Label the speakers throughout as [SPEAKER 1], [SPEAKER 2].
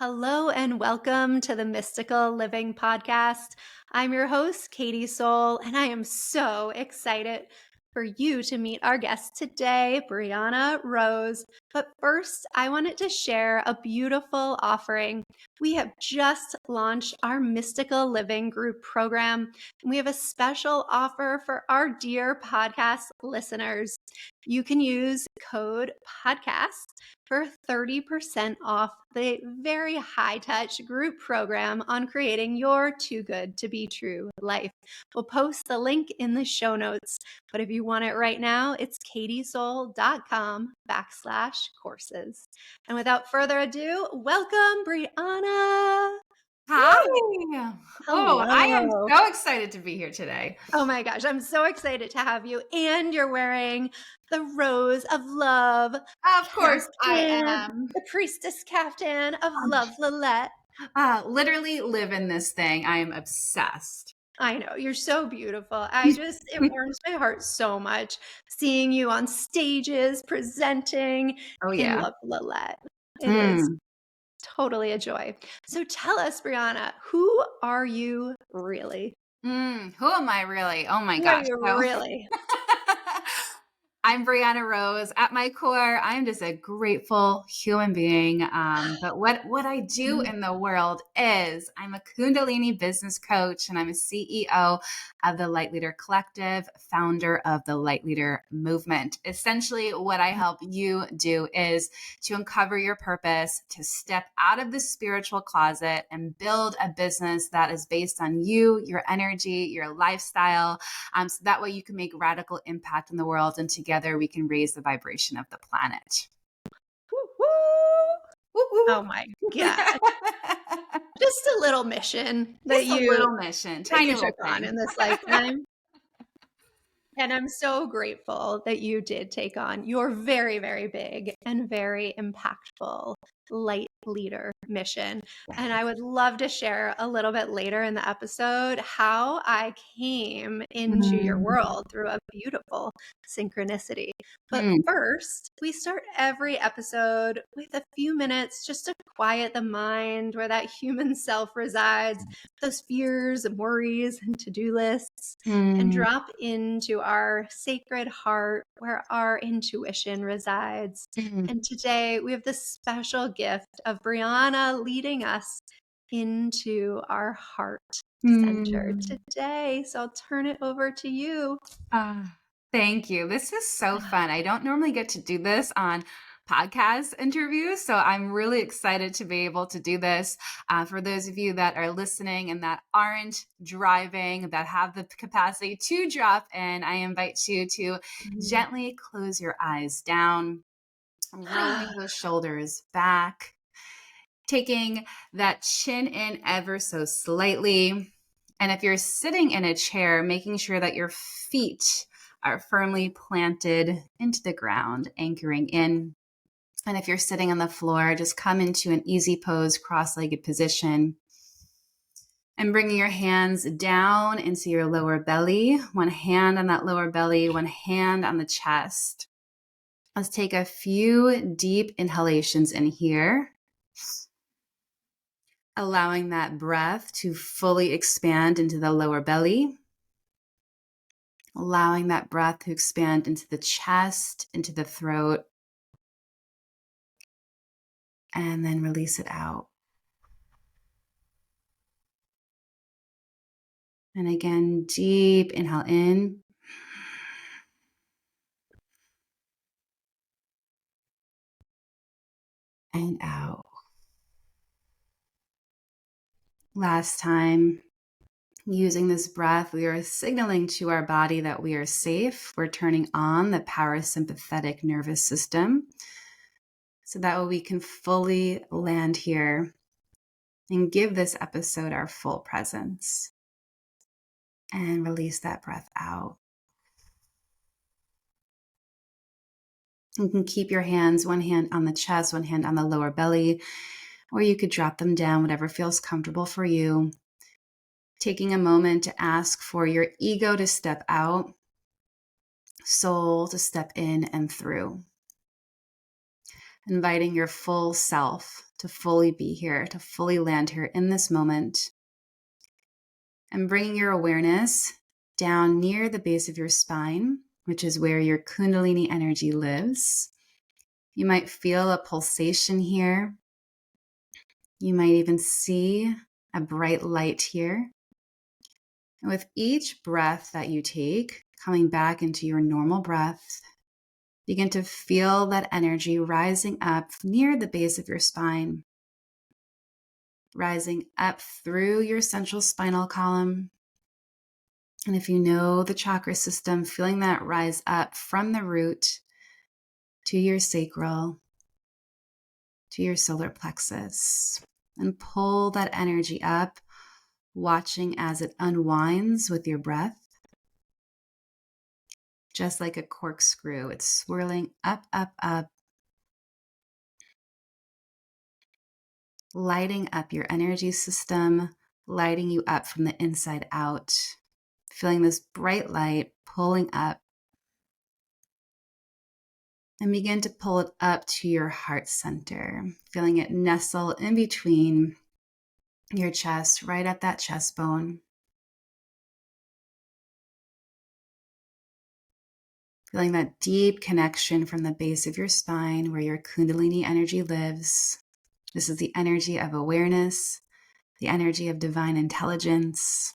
[SPEAKER 1] Hello and welcome to the Mystical Living Podcast. I'm your host, Katie Soul, and I am so excited for you to meet our guest today, Brianna Rose. But first, I wanted to share a beautiful offering. We have just launched our Mystical Living Group program, and we have a special offer for our dear podcast listeners. You can use code PODCAST for 30% off the very high-touch group program on creating your too good to be true life. We'll post the link in the show notes, but if you want it right now, it's katiesoul.com/courses. And without further ado, welcome, Brianna.
[SPEAKER 2] Hi.
[SPEAKER 1] Hello.
[SPEAKER 2] I am so excited to be here today.
[SPEAKER 1] Oh my gosh, I'm so excited to have you. And you're wearing the Rose of Love.
[SPEAKER 2] Of course I am.
[SPEAKER 1] The priestess caftan of Love Lillette.
[SPEAKER 2] Literally live in this thing. I am obsessed.
[SPEAKER 1] I know, you're so beautiful. It warms my heart so much seeing you on stages presenting in Love Lillette. It is totally a joy. So tell us, Brianna, who are you really?
[SPEAKER 2] Who am I really? Oh my
[SPEAKER 1] Who
[SPEAKER 2] gosh.
[SPEAKER 1] are you really?
[SPEAKER 2] I'm Brianna Rose. At my core, I'm just a grateful human being. But what I do in the world is I'm a Kundalini business coach, and I'm a CEO of the Light Leader Collective, founder of the Light Leader Movement. Essentially, what I help you do is to uncover your purpose, to step out of the spiritual closet and build a business that is based on you, your energy, your lifestyle. So that way you can make radical impact in the world, and together we can raise the vibration of the planet.
[SPEAKER 1] Oh my God. Just a little mission that you took on in this lifetime. And I'm so grateful that you did take on your very, very big and very impactful light leader mission. And I would love to share a little bit later in the episode how I came into your world through a beautiful synchronicity. But first, we start every episode with a few minutes just to quiet the mind where that human self resides, those fears and worries and to-do lists, and drop into our sacred heart where our intuition resides. And today we have the special gift of Brianna leading us into our heart center today. So I'll turn it over to you.
[SPEAKER 2] Thank you. This is so fun. I don't normally get to do this on podcast interviews, so I'm really excited to be able to do this. For those of you that are listening and that aren't driving, that have the capacity to drop in, I invite you to gently close your eyes down, rolling those shoulders back, taking that chin in ever so slightly. And if you're sitting in a chair, making sure that your feet are firmly planted into the ground, anchoring in. And if you're sitting on the floor, just come into an easy pose, cross-legged position, and bringing your hands down into your lower belly. One hand on that lower belly, one hand on the chest. Let's take a few deep inhalations in here, allowing that breath to fully expand into the lower belly, allowing that breath to expand into the chest, into the throat, and then release it out. And again, deep inhale in. And out. Last time, using this breath, we are signaling to our body that we are safe. We're turning on the parasympathetic nervous system, so that way we can fully land here and give this episode our full presence. And release that breath out. You can keep your hands, one hand on the chest, one hand on the lower belly, or you could drop them down, whatever feels comfortable for you. Taking a moment to ask for your ego to step out, soul to step in and through. Inviting your full self to fully be here, to fully land here in this moment. And bringing your awareness down near the base of your spine, which is where your Kundalini energy lives. You might feel a pulsation here. You might even see a bright light here. And with each breath that you take, coming back into your normal breath, begin to feel that energy rising up near the base of your spine, rising up through your central spinal column. And if you know the chakra system, feeling that rise up from the root to your sacral, to your solar plexus, and pull that energy up, watching as it unwinds with your breath. Just like a corkscrew, it's swirling up, up, up, lighting up your energy system, lighting you up from the inside out, feeling this bright light pulling up. And begin to pull it up to your heart center, feeling it nestle in between your chest, right at that chest bone. Feeling that deep connection from the base of your spine where your Kundalini energy lives. This is the energy of awareness, the energy of divine intelligence.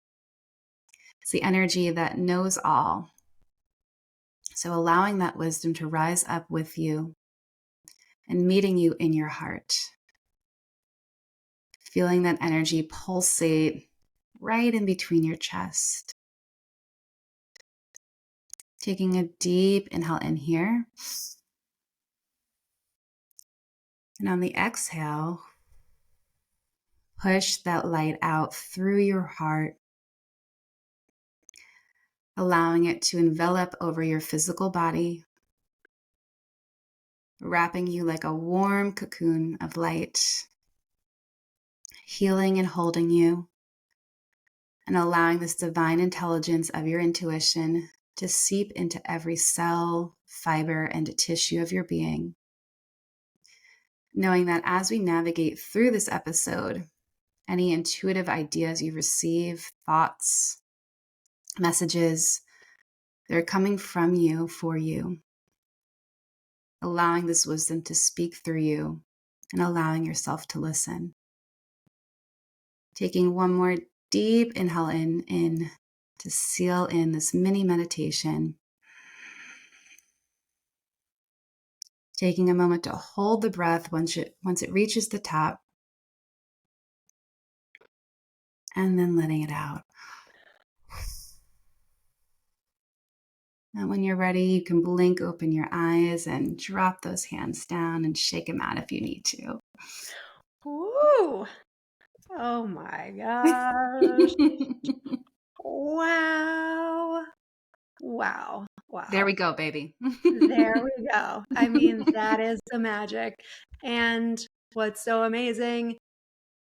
[SPEAKER 2] It's the energy that knows all. So allowing that wisdom to rise up with you and meeting you in your heart. Feeling that energy pulsate right in between your chest. Taking a deep inhale in here. And on the exhale, push that light out through your heart, allowing it to envelop over your physical body, wrapping you like a warm cocoon of light, healing and holding you, and allowing this divine intelligence of your intuition to seep into every cell, fiber, and tissue of your being. Knowing that as we navigate through this episode, any intuitive ideas you receive, thoughts, messages, they're coming from you for you. Allowing this wisdom to speak through you and allowing yourself to listen. Taking one more deep inhale in to seal in this mini meditation. Taking a moment to hold the breath once it reaches the top. And then letting it out. And when you're ready, you can blink open your eyes and drop those hands down and shake them out if you need to.
[SPEAKER 1] Woo! Oh my gosh. Wow. Wow. Wow.
[SPEAKER 2] There we go, baby.
[SPEAKER 1] There we go. I mean, that is the magic. And what's so amazing,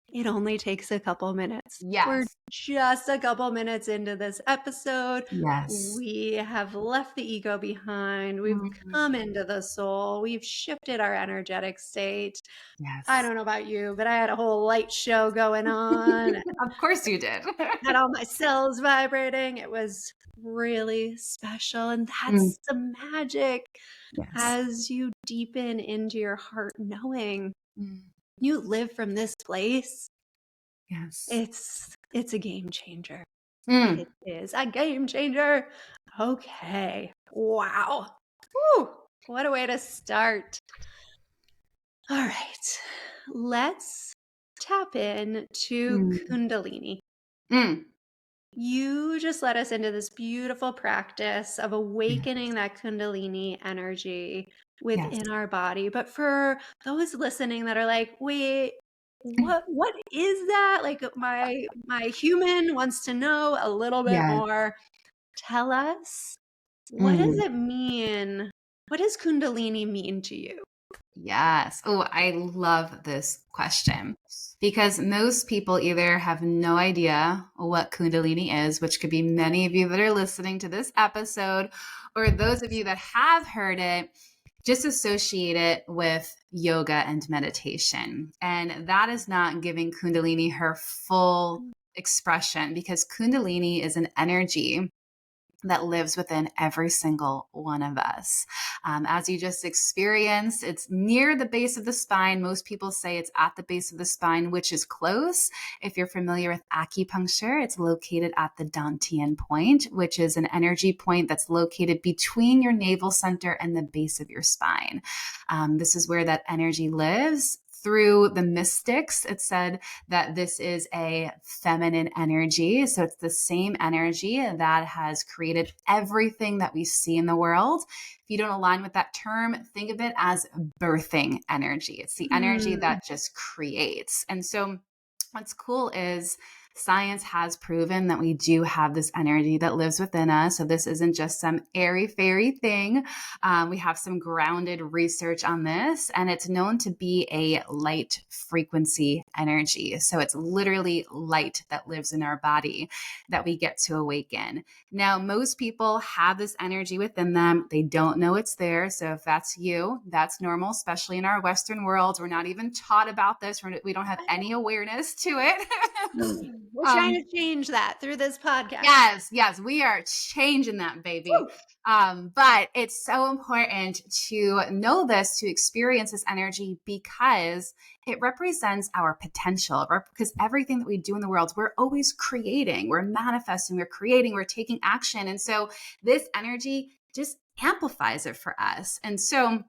[SPEAKER 1] it only takes a couple minutes.
[SPEAKER 2] Yes.
[SPEAKER 1] We're just a couple minutes into this episode.
[SPEAKER 2] Yes.
[SPEAKER 1] We have left the ego behind. We've come into the soul. We've shifted our energetic state.
[SPEAKER 2] Yes.
[SPEAKER 1] I don't know about you, but I had a whole light show going on.
[SPEAKER 2] Of course you did.
[SPEAKER 1] Had all my cells vibrating. It was really special. And that's the magic.
[SPEAKER 2] Yes.
[SPEAKER 1] As you deepen into your heart, knowing you live from this place.
[SPEAKER 2] Yes.
[SPEAKER 1] It's a game changer. It is a game changer. Okay. Wow. Woo. What a way to start. All right. Let's tap in to Kundalini. You just led us into this beautiful practice of awakening that Kundalini energy within our body. But for those listening that are like, wait, what is that? Like my human wants to know a little bit more. Tell us, what does it mean? What does Kundalini mean to you?
[SPEAKER 2] Yes. Oh, I love this question because most people either have no idea what Kundalini is, which could be many of you that are listening to this episode, or those of you that have heard it just associate it with yoga and meditation. And that is not giving Kundalini her full expression, because Kundalini is an energy that lives within every single one of us. As you just experienced, it's near the base of the spine. Most people say it's at the base of the spine, which is close. If you're familiar with acupuncture, it's located at the Dantian point, which is an energy point that's located between your navel center and the base of your spine. This is where that energy lives. Through the mystics, it said that this is a feminine energy. So it's the same energy that has created everything that we see in the world. If you don't align with that term, think of it as birthing energy. It's the energy that just creates. And so what's cool is science has proven that we do have this energy that lives within us. So this isn't just some airy fairy thing. We have some grounded research on this, and it's known to be a light frequency energy. So it's literally light that lives in our body that we get to awaken. Now, most people have this energy within them. They don't know it's there. So if that's you, that's normal, especially in our Western world. We're not even taught about this. We don't have any awareness to it.
[SPEAKER 1] We're trying to change that through this podcast.
[SPEAKER 2] Yes, we are changing that, baby. But it's so important to know this, to experience this energy, because it represents our potential. Because everything that we do in the world, we're always creating, we're manifesting, we're creating, we're taking action. And so this energy just amplifies it for us. And so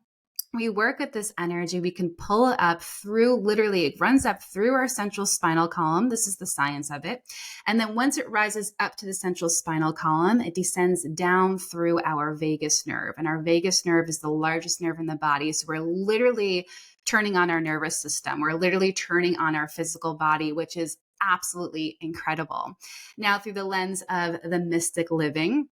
[SPEAKER 2] we work with this energy, we can pull it up through, literally, it runs up through our central spinal column. This is the science of it. And then once it rises up to the central spinal column, it descends down through our vagus nerve. And our vagus nerve is the largest nerve in the body. So we're literally turning on our nervous system. We're literally turning on our physical body, which is absolutely incredible. Now, through the lens of the mystic living,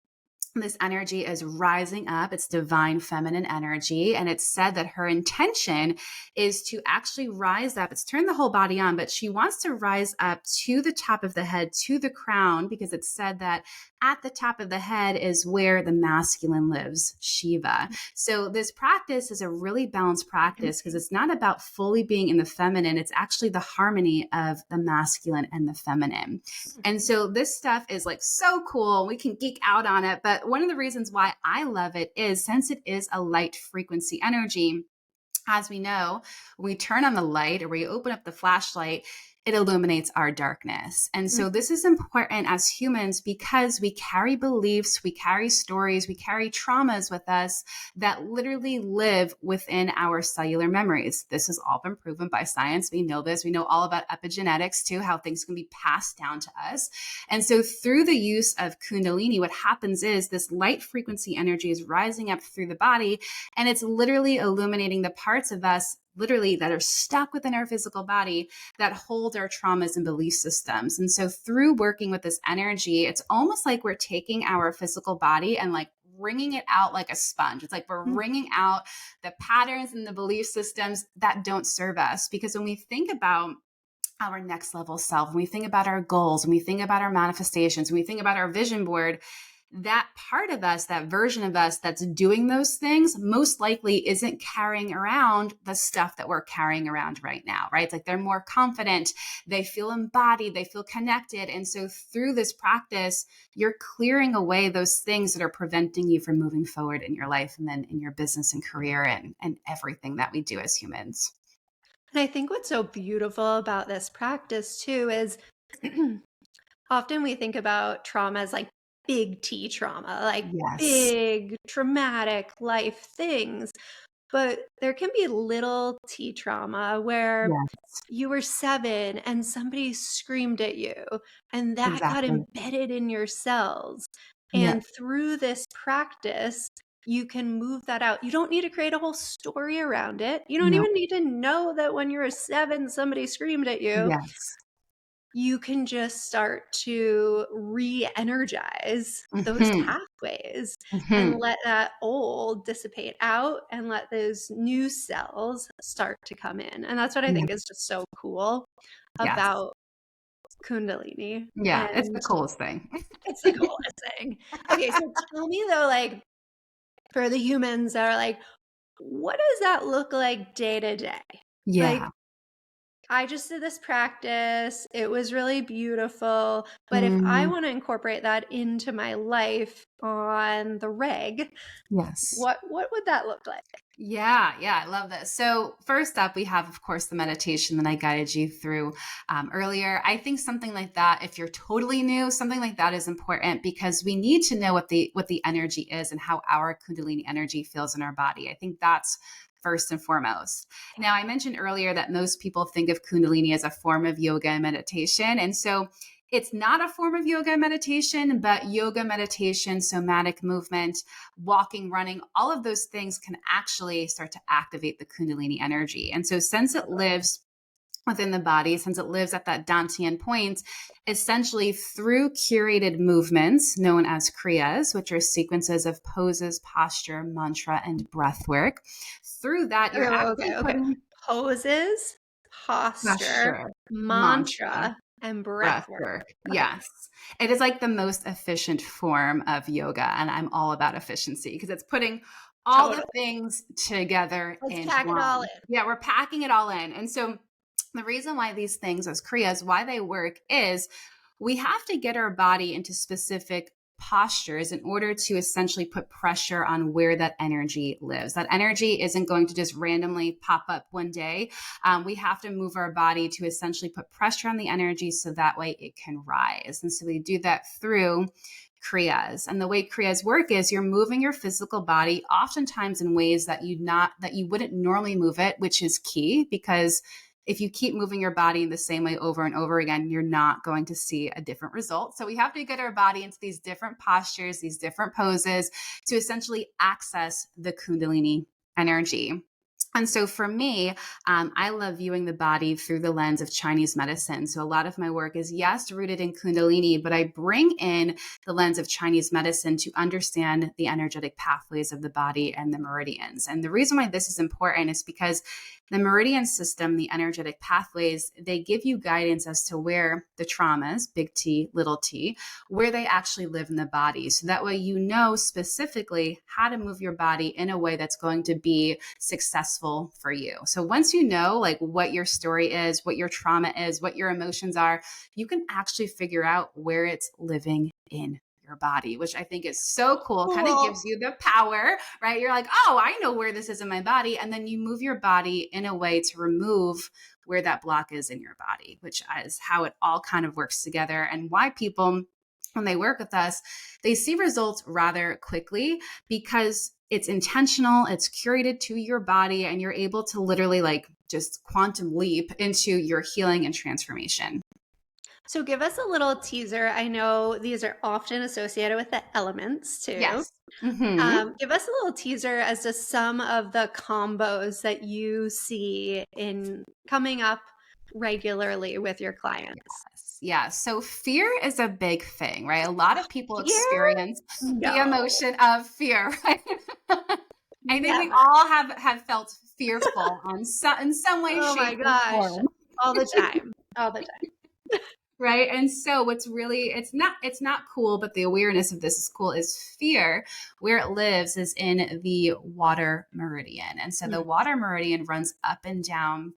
[SPEAKER 2] this energy is rising up. It's divine feminine energy. And it's said that her intention is to actually rise up. It's turned the whole body on, but she wants to rise up to the top of the head, to the crown, because it's said that at the top of the head is where the masculine lives, Shiva. So this practice is a really balanced practice, because it's not about fully being in the feminine. It's actually the harmony of the masculine and the feminine. And so this stuff is like so cool. We can geek out on it. But one of the reasons why I love it is, since it is a light frequency energy, as we know, when we turn on the light or we open up the flashlight, it illuminates our darkness. And so this is important as humans, because we carry beliefs, we carry stories, we carry traumas with us that literally live within our cellular memories. This has all been proven by science. We know this. We know all about epigenetics too, how things can be passed down to us. And so through the use of Kundalini, what happens is this light frequency energy is rising up through the body, and it's literally illuminating the parts of us literally that are stuck within our physical body that hold our traumas and belief systems. And so through working with this energy, it's almost like we're taking our physical body and like wringing it out like a sponge. It's like we're wringing out the patterns and the belief systems that don't serve us. Because when we think about our next level self, when we think about our goals, when we think about our manifestations, when we think about our vision board, that part of us, that version of us that's doing those things, most likely isn't carrying around the stuff that we're carrying around right now, right? It's like they're more confident, they feel embodied, they feel connected. And so through this practice, you're clearing away those things that are preventing you from moving forward in your life, and then in your business and career, and everything that we do as humans.
[SPEAKER 1] And I think what's so beautiful about this practice too is often we think about trauma as like big T trauma, like big traumatic life things. But there can be little T trauma where you were 7 and somebody screamed at you, and that got embedded in your cells. And through this practice, you can move that out. You don't need to create a whole story around it. You don't even need to know that when you were 7, somebody screamed at you. You can just start to re-energize those pathways and let that old dissipate out and let those new cells start to come in. And that's what I think is just so cool about Kundalini.
[SPEAKER 2] Yeah, it's the coolest thing.
[SPEAKER 1] It's the coolest thing. Okay, so tell me though, like, for the humans that are like, what does that look like day to day?
[SPEAKER 2] Yeah.
[SPEAKER 1] Like, I just did this practice. It was really beautiful. But if I
[SPEAKER 2] Mm,
[SPEAKER 1] want to incorporate that into my life on the reg,
[SPEAKER 2] yes.
[SPEAKER 1] what would that look like?
[SPEAKER 2] Yeah, yeah, I love this. So, first up, we have, of course, the meditation that I guided you through earlier. I think something like that, if you're totally new, something like that is important because we need to know what the energy is and how our Kundalini energy feels in our body. I think that's first and foremost. Now, I mentioned earlier that most people think of Kundalini as a form of yoga and meditation, and so it's not a form of yoga meditation, but yoga meditation, somatic movement, walking, running, all of those things can actually start to activate the Kundalini energy. And so, since it lives within the body, since it lives at that Dantian point, essentially through curated movements known as kriyas, which are sequences of poses, posture, mantra, and breath work. Through that, you're actually
[SPEAKER 1] Okay.
[SPEAKER 2] putting
[SPEAKER 1] Poses, posture,
[SPEAKER 2] posture, mantra,
[SPEAKER 1] mantra, and breath
[SPEAKER 2] breath
[SPEAKER 1] work.
[SPEAKER 2] work.
[SPEAKER 1] Okay,
[SPEAKER 2] Yes. It is like the most efficient form of yoga. And I'm all about efficiency because it's putting all the
[SPEAKER 1] totally.
[SPEAKER 2] things together
[SPEAKER 1] Let's
[SPEAKER 2] in
[SPEAKER 1] pack it all
[SPEAKER 2] one.
[SPEAKER 1] in.
[SPEAKER 2] Yeah, we're packing it all in. And so the reason why these things as kriyas, why they work is we have to get our body into specific postures in order to essentially put pressure on where that energy lives. That energy isn't going to just randomly pop up one day. We have to move our body to essentially put pressure on the energy so that way it can rise. And so we do that through kriyas. And the way kriyas work is you're moving your physical body oftentimes in ways that you wouldn't normally move it, which is key because if you keep moving your body in the same way over and over again, you're not going to see a different result. So we have to get our body into these different postures, these different poses to essentially access the Kundalini energy. And so for me, I love viewing the body through the lens of Chinese medicine. So a lot of my work is, yes, rooted in Kundalini, but I bring in the lens of Chinese medicine to understand the energetic pathways of the body and the meridians. And the reason why this is important is because the meridian system, the energetic pathways, they give you guidance as to where the traumas, big T, little t, where they actually live in the body. So that way you know specifically how to move your body in a way that's going to be successful for you. So once you know like what your story is, what your trauma is, what your emotions are, you can actually figure out where it's living in your body, which I think is so cool. Kind of
[SPEAKER 1] Cool.
[SPEAKER 2] gives you the power, right? You're like, oh, I know where this is in my body. And then you move your body in a way to remove where that block is in your body, which is how it all kind of works together and why people, when they work with us, they see results rather quickly because it's intentional, it's curated to your body, and you're able to literally like just quantum leap into your healing and transformation.
[SPEAKER 1] So give us a little teaser. I know these are often associated with the elements too.
[SPEAKER 2] Yes. Mm-hmm.
[SPEAKER 1] Give us a little teaser as to some of the combos that you see in coming up regularly with your clients.
[SPEAKER 2] Yeah. So fear is a big thing, right? A lot of people
[SPEAKER 1] Fear?
[SPEAKER 2] experience the
[SPEAKER 1] No,
[SPEAKER 2] emotion of fear, right? I think we
[SPEAKER 1] never.
[SPEAKER 2] all have felt fearful in some way,
[SPEAKER 1] Oh my
[SPEAKER 2] shape, or
[SPEAKER 1] gosh.
[SPEAKER 2] form.
[SPEAKER 1] All the time. All the time.
[SPEAKER 2] Right. And so what's really it's not cool, but the awareness of this is cool, is fear, where it lives is in the water meridian. And so the
[SPEAKER 1] Mm.
[SPEAKER 2] water meridian runs up and down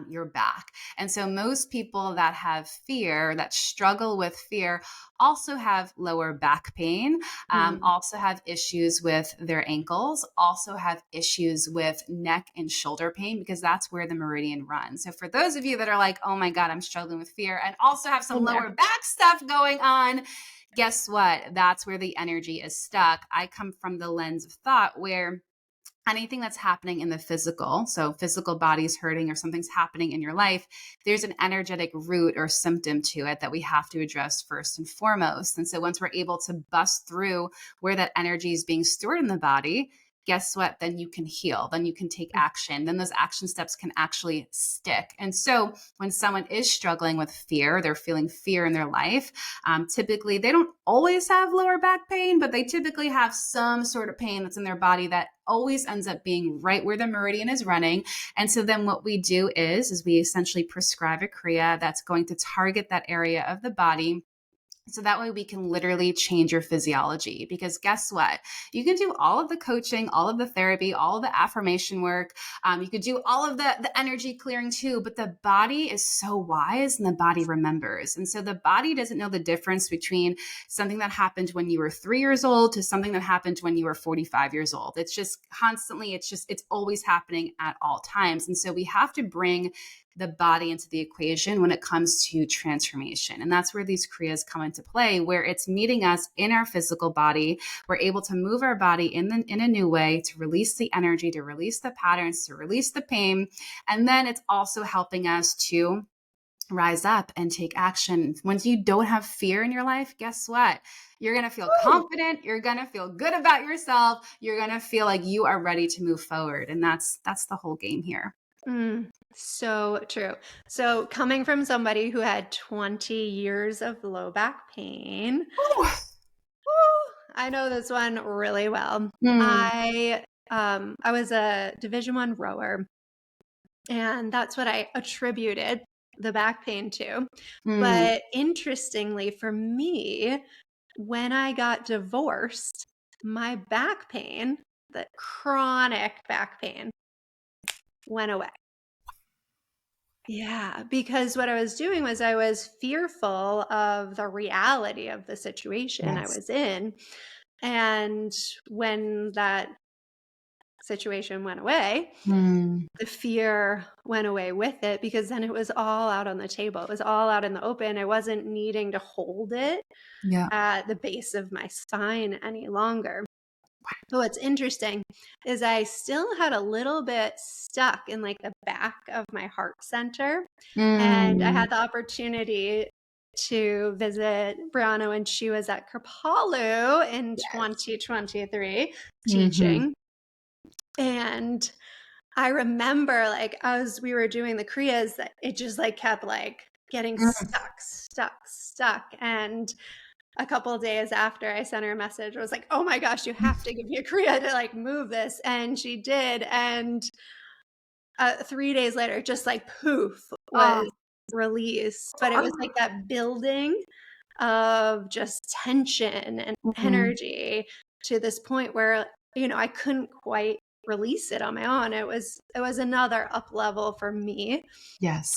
[SPEAKER 2] your back. And so most people that have fear, that struggle with fear, also have lower back pain,
[SPEAKER 1] Mm.
[SPEAKER 2] also have issues with their ankles, also have issues with neck and shoulder pain because that's where the meridian runs. So for those of you that are like, oh my God, I'm struggling with fear and also have some
[SPEAKER 1] Been there.
[SPEAKER 2] lower back stuff going on, guess what? That's where the energy is stuck. I come from the lens of thought where anything that's happening in the physical, so physical body's hurting or something's happening in your life, there's an energetic root or symptom to it that we have to address first and foremost. And so once we're able to bust through where that energy is being stored in the body, guess what? Then you can heal, then you can take action, then those action steps can actually stick. And so when someone is struggling with fear, they're feeling fear in their life, typically they don't always have lower back pain, but they typically have some sort of pain that's in their body that always ends up being right where the meridian is running. And so then what we do is we essentially prescribe a kriya that's going to target that area of the body So that way we can literally change your physiology, because guess what? You can do all of the coaching, all of the therapy, all of the affirmation work. You could do all of the energy clearing too, but the body is so wise and the body remembers. And so the body doesn't know the difference between something that happened when you were 3 years old to something that happened when you were 45 years old. It's just constantly, it's always happening at all times. And so we have to bring the body into the equation when it comes to transformation. And that's where these Kriyas come into play, where it's meeting us in our physical body. We're able to move our body in a new way, to release the energy, to release the patterns, to release the pain. And then it's also helping us to rise up and take action. Once you don't have fear in your life, guess what? You're going to feel confident. You're going to feel good about yourself. You're going to feel like you are ready to move forward. And that's the whole game here.
[SPEAKER 1] So true. So coming from somebody who had 20 years of low back pain, I know this one really well. I was a Division I rower, and that's what I attributed the back pain to. But interestingly for me, when I got divorced, my back pain, the chronic back pain, went away. Yeah, because what I was doing was I was fearful of the reality of the situation I was in. And when that situation went away, the fear went away with it, because then it was all out on the table. It was all out in the open. I wasn't needing to hold it at the base of my spine any longer. But what's interesting is I still had a little bit stuck in like the back of my heart center. And I had the opportunity to visit Brianna when she was at Kripalu in 2023 teaching. And I remember, like, as we were doing the Kriyas, that it just like kept like getting stuck. And a couple of days after, I sent her a message. I was like, oh my gosh, you have to give me a Kriya to like move this. And she did. And 3 days later, just like poof, was released. But it was like that building of just tension and energy to this point where, I couldn't quite release it on my own. It was another up level for me.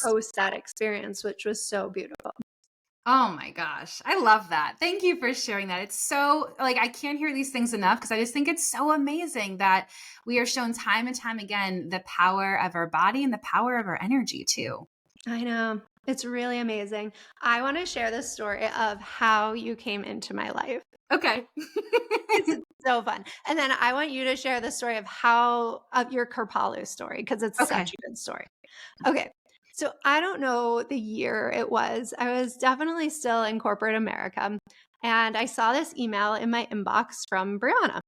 [SPEAKER 1] Post that experience, which was so beautiful.
[SPEAKER 2] Oh my gosh. I love that. Thank you for sharing that. It's so, like, I can't hear these things enough, because I just think it's so amazing that we are shown time and time again the power of our body and the power of our energy too.
[SPEAKER 1] I know. It's really amazing. I want to share the story of how you came into my life.
[SPEAKER 2] Okay.
[SPEAKER 1] It's so fun. And then I want you to share the story of your Kripalu story, because it's such a good story. Okay. So I don't know the year it was. I was definitely still in corporate America. And I saw this email in my inbox from Brianna.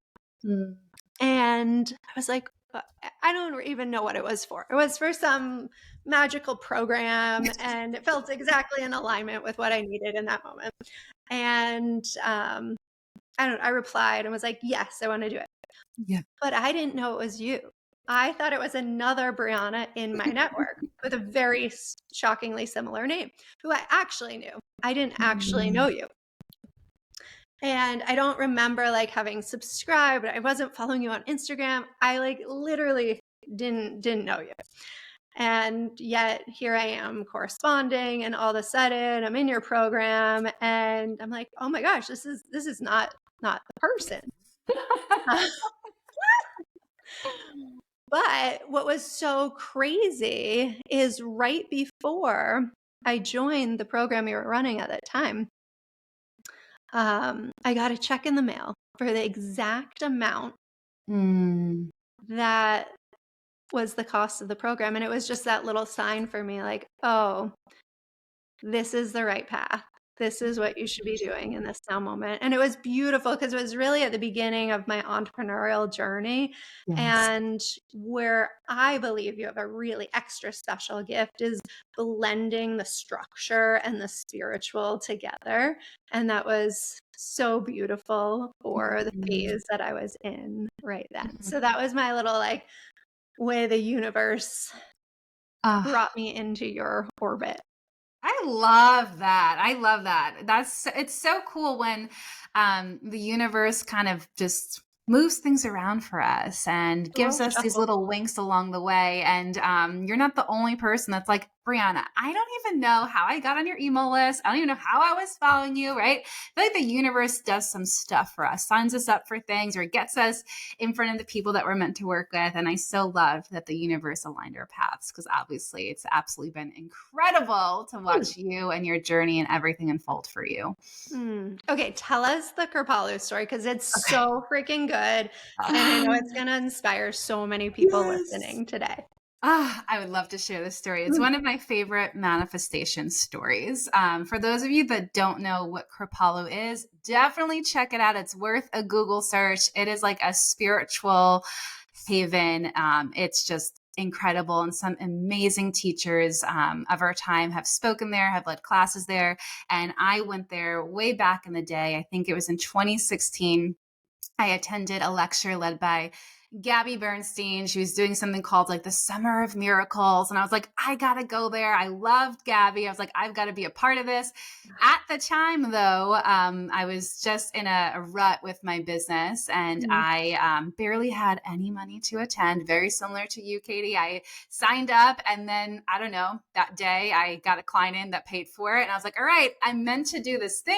[SPEAKER 1] And I was like, I don't even know what it was for. It was for some magical program, and it felt exactly in alignment with what I needed in that moment. And I replied and was like, yes, I want to do it.
[SPEAKER 2] Yeah.
[SPEAKER 1] But I didn't know it was you. I thought it was another Brianna in my network with a very shockingly similar name, who I actually knew. I didn't actually know you. And I don't remember like having subscribed. I wasn't following you on Instagram. I like literally didn't know you. And yet here I am corresponding, and all of a sudden I'm in your program, and I'm like, oh my gosh, this is not the person. But what was so crazy is right before I joined the program you were running at that time, I got a check in the mail for the exact amount that was the cost of the program. And it was just that little sign for me, like, oh, this is the right path. This is what you should be doing in this now moment. And it was beautiful, because it was really at the beginning of my entrepreneurial journey. And where I believe you have a really extra special gift is blending the structure and the spiritual together. And that was so beautiful for the phase that I was in right then. So that was my little like way the universe brought me into your orbit.
[SPEAKER 2] I love that. I love that. It's so cool when the universe kind of just moves things around for us and
[SPEAKER 1] A little
[SPEAKER 2] gives us these
[SPEAKER 1] shuffle.
[SPEAKER 2] little winks along the way. And you're not the only person that's like, Brianna, I don't even know how I got on your email list. I don't even know how I was following you, right? I feel like the universe does some stuff for us, signs us up for things, or gets us in front of the people that we're meant to work with. And I so love that the universe aligned our paths, because obviously it's absolutely been incredible to watch you and your journey and everything unfold for you.
[SPEAKER 1] Okay, tell us the Kripalu story because it's
[SPEAKER 2] Okay.
[SPEAKER 1] so freaking good. And I know it's going to inspire so many people
[SPEAKER 2] Yes.
[SPEAKER 1] listening today.
[SPEAKER 2] I would love to share this story. It's one of my favorite manifestation stories. For those of you that don't know what Kripalu is, definitely check it out. It's worth a Google search. It is like a spiritual haven. It's just incredible. And some amazing teachers of our time have spoken there, have led classes there. And I went there way back in the day. I think it was in 2016. I attended a lecture led by Gabby Bernstein. She was doing something called like the Summer of Miracles. And I was like, I got to go there. I loved Gabby. I was like, I've got to be a part of this. At the time, though, I was just in a rut with my business and
[SPEAKER 1] Mm.
[SPEAKER 2] I barely had any money to attend. Very similar to you, Katie. I signed up and then, I don't know, that day I got a client in that paid for it. And I was like, all right, I'm meant to do this thing.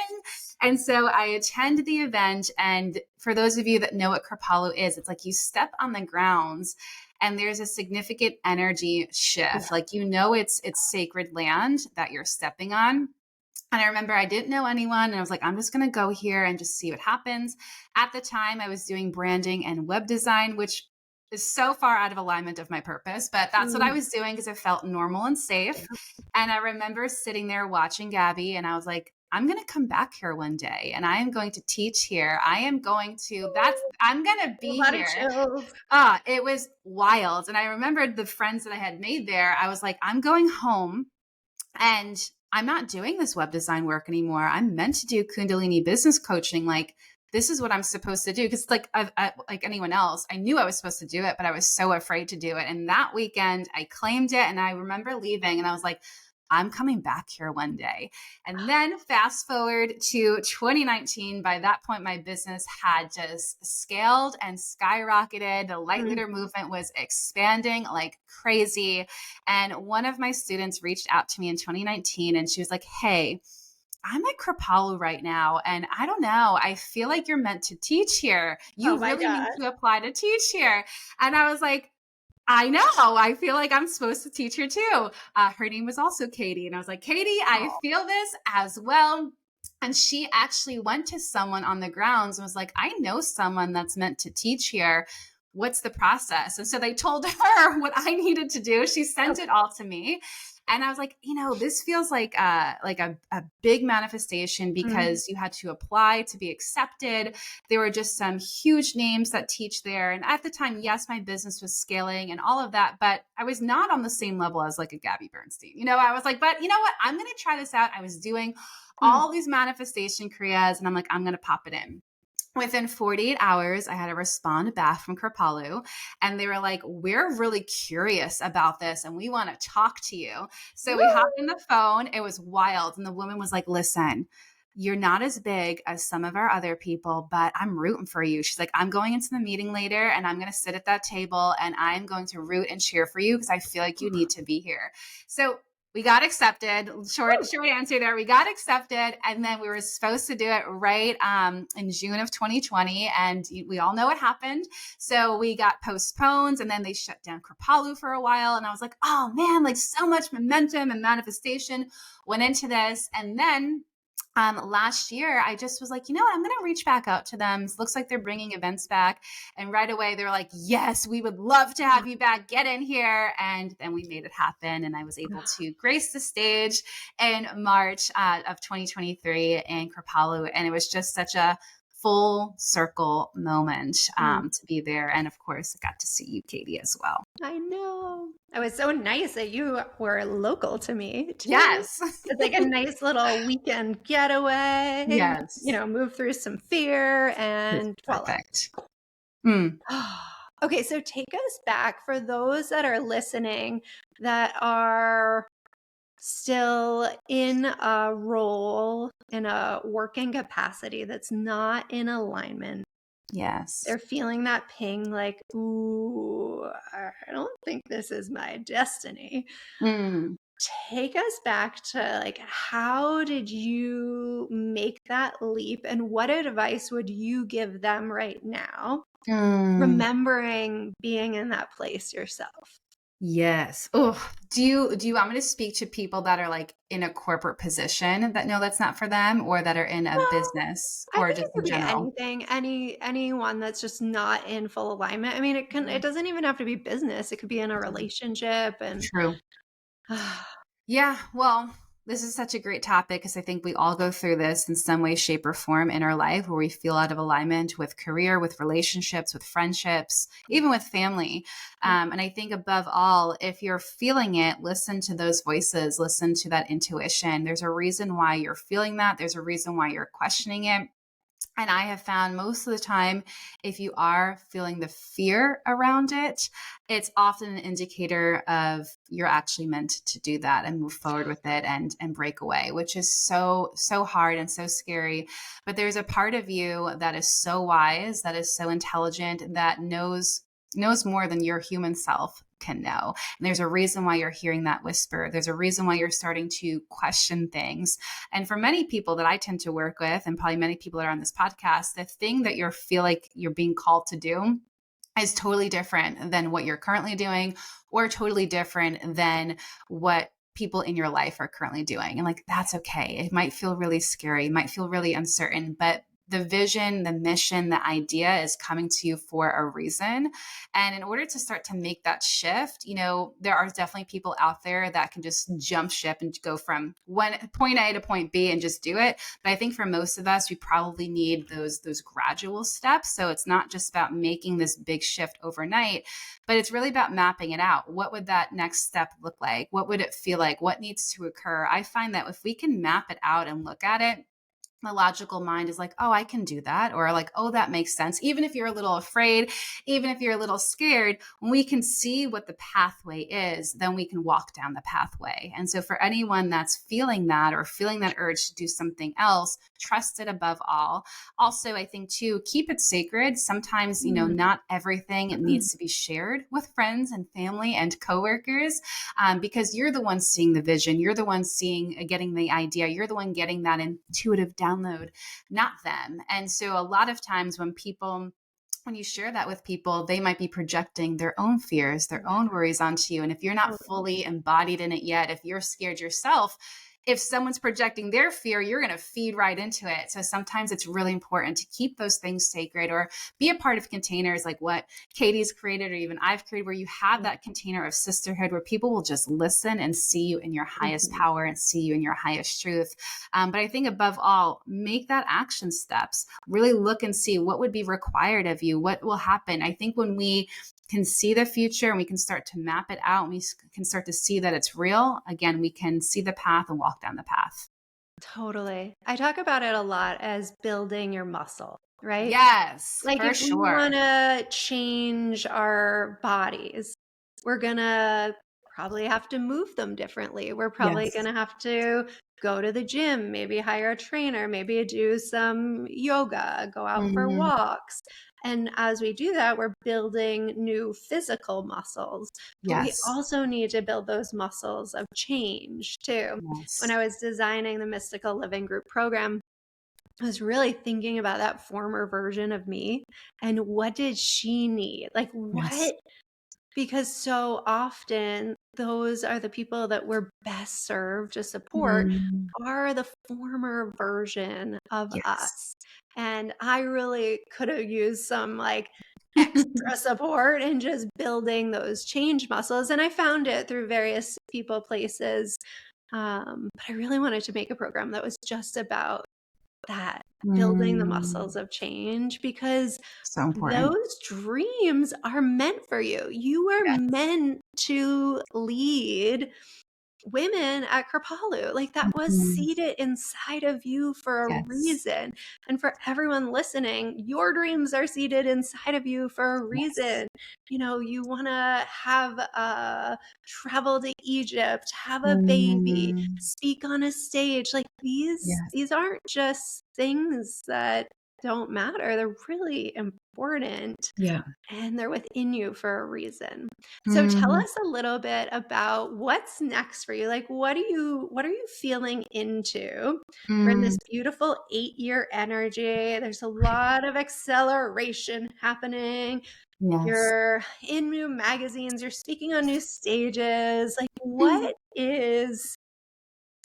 [SPEAKER 2] And so I attend the event. And for those of you that know what Kripalu is, it's like you step on the grounds and there's a significant energy shift. Like, it's sacred land that you're stepping on. And I remember I didn't know anyone and I was like, I'm just going to go here and just see what happens. At the time, I was doing branding and web design, which is so far out of alignment of my purpose, but that's what I was doing because it felt normal and safe. And I remember sitting there watching Gabby and I was like, I'm going to come back here one day and I am going to teach here. I'm going to
[SPEAKER 1] A
[SPEAKER 2] be
[SPEAKER 1] lot of
[SPEAKER 2] here.
[SPEAKER 1] chills.
[SPEAKER 2] It was wild. And I remembered the friends that I had made there. I was like, I'm going home and I'm not doing this web design work anymore. I'm meant to do Kundalini business coaching. Like, this is what I'm supposed to do. Because like anyone else, I knew I was supposed to do it, but I was so afraid to do it. And that weekend I claimed it and I remember leaving and I was like, I'm coming back here one day. And then fast forward to 2019. By that point, my business had just scaled and skyrocketed. The light leader movement was expanding like crazy. And one of my students reached out to me in 2019 and she was like, hey, I'm at Kripalu right now. And I don't know, I feel like you're meant to teach here.
[SPEAKER 1] Oh
[SPEAKER 2] You
[SPEAKER 1] my
[SPEAKER 2] really need
[SPEAKER 1] God.
[SPEAKER 2] to apply to teach here. And I was like, I know. I feel like I'm supposed to teach her too. Her name was also Katie. And I was like, Katie, I feel this as well. And she actually went to someone on the grounds and was like, I know someone that's meant to teach here. What's the process? And so they told her what I needed to do. She sent it all to me. And I was like, this feels like a big manifestation because you had to apply to be accepted. There were just some huge names that teach there. And at the time, yes, my business was scaling and all of that, but I was not on the same level as like a Gabby Bernstein. I was like, but you know what? I'm going to try this out. I was doing all these manifestation kriyas and I'm like, I'm going to pop it in. Within 48 hours, I had a respond back from Kripalu and they were like, we're really curious about this and we want to talk to you. So we hopped on the phone. It was wild. And the woman was like, listen, you're not as big as some of our other people, but I'm rooting for you. She's like, I'm going into the meeting later and I'm going to sit at that table and I'm going to root and cheer for you because I feel like you need to be here. So we got accepted. Short answer there. We got accepted. And then we were supposed to do it right in June of 2020. And we all know what happened. So we got postponed and then they shut down Kripalu for a while. And I was like, oh man, like so much momentum and manifestation went into this. And then last year, I just was like, I'm going to reach back out to them. It looks like they're bringing events back. And right away, they were like, yes, we would love to have you back. Get in here. And then we made it happen. And I was able to grace the stage in March of 2023 in Kripalu. And it was just such a full circle moment to be there. And of course, I got to see you, Katie, as well.
[SPEAKER 1] I know. It was so nice that you were local to me too.
[SPEAKER 2] Yes.
[SPEAKER 1] It's like a nice little weekend getaway.
[SPEAKER 2] Yes.
[SPEAKER 1] Move through some fear and
[SPEAKER 2] perfect.
[SPEAKER 1] Okay, so take us back for those that are listening that are still in a role, in a working capacity that's not in alignment.
[SPEAKER 2] Yes.
[SPEAKER 1] They're feeling that ping like, ooh, I don't think this is my destiny.
[SPEAKER 2] Mm.
[SPEAKER 1] Take us back to like, how did you make that leap, and what advice would you give them right now,
[SPEAKER 2] Mm.
[SPEAKER 1] remembering being in that place yourself?
[SPEAKER 2] Yes. Oh, do you want me to speak to people that are like in a corporate position that know that's not for them, or that are in a
[SPEAKER 1] No,
[SPEAKER 2] business,
[SPEAKER 1] I
[SPEAKER 2] or
[SPEAKER 1] think
[SPEAKER 2] just
[SPEAKER 1] it
[SPEAKER 2] in
[SPEAKER 1] could be
[SPEAKER 2] general?
[SPEAKER 1] anything, anyone that's just not in full alignment. I mean, it
[SPEAKER 2] Mhm.
[SPEAKER 1] doesn't even have to be business. It could be in a relationship and
[SPEAKER 2] True. Yeah, well, this is such a great topic because I think we all go through this in some way, shape, or form in our life where we feel out of alignment with career, with relationships, with friendships, even with family. And I think above all, if you're feeling it, listen to those voices, listen to that intuition. There's a reason why you're feeling that, there's a reason why you're questioning it. And I have found most of the time, if you are feeling the fear around it, it's often an indicator of you're actually meant to do that and move forward with it and break away, which is so hard and so scary. But there's a part of you that is so wise, that is so intelligent, that knows more than your human self can know. And there's a reason why you're hearing that whisper. There's a reason why you're starting to question things. And for many people that I tend to work with, and probably many people that are on this podcast, the thing that you feel like you're being called to do is totally different than what you're currently doing, or totally different than what people in your life are currently doing. And like, that's okay. It might feel really scary, it might feel really uncertain, but the vision, the mission, the idea is coming to you for a reason. And in order to start to make that shift, there are definitely people out there that can just jump ship and go from one point A to point B and just do it. But I think for most of us, we probably need those gradual steps. So it's not just about making this big shift overnight, but it's really about mapping it out. What would that next step look like? What would it feel like? What needs to occur? I find that if we can map it out and look at it, the logical mind is like, oh, I can do that. Or like, oh, that makes sense. Even if you're a little afraid, even if you're a little scared, when we can see what the pathway is, then we can walk down the pathway. And so for anyone that's feeling that or feeling that urge to do something else, trust it above all. Also, I think too, keep it sacred. Sometimes, not everything needs to be shared with friends and family and coworkers, because you're the one seeing the vision. You're the one getting the idea. You're the one getting that intuitive download, not them. And so a lot of times when you share that with people, they might be projecting their own fears, their own worries onto you. And if you're not fully embodied in it yet, if you're scared yourself, if someone's projecting their fear, you're going to feed right into it. So sometimes it's really important to keep those things sacred, or be a part of containers like what Katie's created, or even I've created, where you have that container of sisterhood where people will just listen and see you in your highest power and see you in your highest truth. But I think above all, make that action steps. Really look and see what would be required of you, what will happen. I think when we can see the future and we can start to map it out and we can start to see that it's real, again, we can see the path and walk down the path.
[SPEAKER 1] Totally. I talk about it a lot as building your muscle, right?
[SPEAKER 2] Yes,
[SPEAKER 1] Like
[SPEAKER 2] for
[SPEAKER 1] if we
[SPEAKER 2] sure.
[SPEAKER 1] want to change our bodies, we're going to probably have to move them differently. We're probably going
[SPEAKER 2] Yes.
[SPEAKER 1] to have to go to the gym, maybe hire a trainer, maybe do some yoga, go out for
[SPEAKER 2] Mhm.
[SPEAKER 1] walks. And as we do that, we're building new physical muscles. But we
[SPEAKER 2] Yes.
[SPEAKER 1] also need to build those muscles of change too. When
[SPEAKER 2] Yes.
[SPEAKER 1] I was designing the Mystical Living Group program, I was really thinking about that former version of me and what did she need? Like,
[SPEAKER 2] Yes.
[SPEAKER 1] what? Because so often those are the people that we're best served to support,
[SPEAKER 2] Mm.
[SPEAKER 1] are the former version of
[SPEAKER 2] Yes.
[SPEAKER 1] us. And I really could have used some like extra support in just building those change muscles. And I found it through various people, places. But I really wanted to make a program that was just about that, building the muscles
[SPEAKER 2] Mm.
[SPEAKER 1] of change, because
[SPEAKER 2] So important.
[SPEAKER 1] those dreams are meant for you. You are
[SPEAKER 2] Yes.
[SPEAKER 1] meant to lead women at Kripalu. Like that was
[SPEAKER 2] Mhm.
[SPEAKER 1] seated inside of you for a
[SPEAKER 2] Yes.
[SPEAKER 1] reason. And for everyone listening, your dreams are seated inside of you for a
[SPEAKER 2] Yes.
[SPEAKER 1] reason. You want to have travel to Egypt, have a baby,
[SPEAKER 2] Mhm.
[SPEAKER 1] speak on a stage. Like
[SPEAKER 2] Yes.
[SPEAKER 1] these aren't just things that don't matter. They're really important
[SPEAKER 2] Yeah.
[SPEAKER 1] and they're within you for a reason. So tell
[SPEAKER 2] Mhm.
[SPEAKER 1] us a little bit about what's next for you. Like what are you feeling into? We're in this
[SPEAKER 2] Mm.
[SPEAKER 1] beautiful 8-year energy. There's a lot of acceleration happening.
[SPEAKER 2] Yes.
[SPEAKER 1] You're in new magazines, you're speaking on new stages. Like
[SPEAKER 2] Mm.
[SPEAKER 1] what is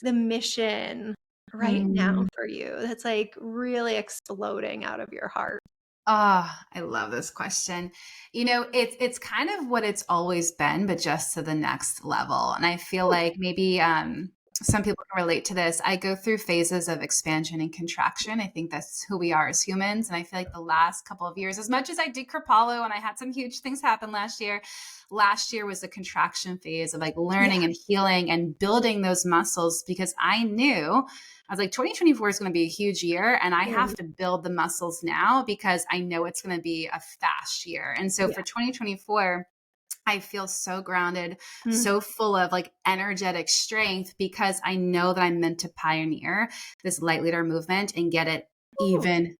[SPEAKER 1] the mission right now
[SPEAKER 2] Mm.
[SPEAKER 1] for you that's like really exploding out of your heart?
[SPEAKER 2] Ah, I love this question. It's kind of what it's always been, but just to the next level. And I feel like maybe some people can relate to this. I go through phases of expansion and contraction. I think that's who we are as humans. And I feel like the last couple of years, as much as I did Kripalu and I had some huge things happen last year was the contraction phase of like learning
[SPEAKER 1] Yeah.
[SPEAKER 2] and healing and building those muscles because I was like, 2024 is going to be a huge year and I
[SPEAKER 1] Yeah.
[SPEAKER 2] have to build the muscles now because I know it's going to be a fast year. And so
[SPEAKER 1] Yeah.
[SPEAKER 2] for 2024, I feel so grounded,
[SPEAKER 1] Mm.
[SPEAKER 2] so full of like energetic strength because I know that I'm meant to pioneer this light leader movement and get it
[SPEAKER 1] Ooh.
[SPEAKER 2] even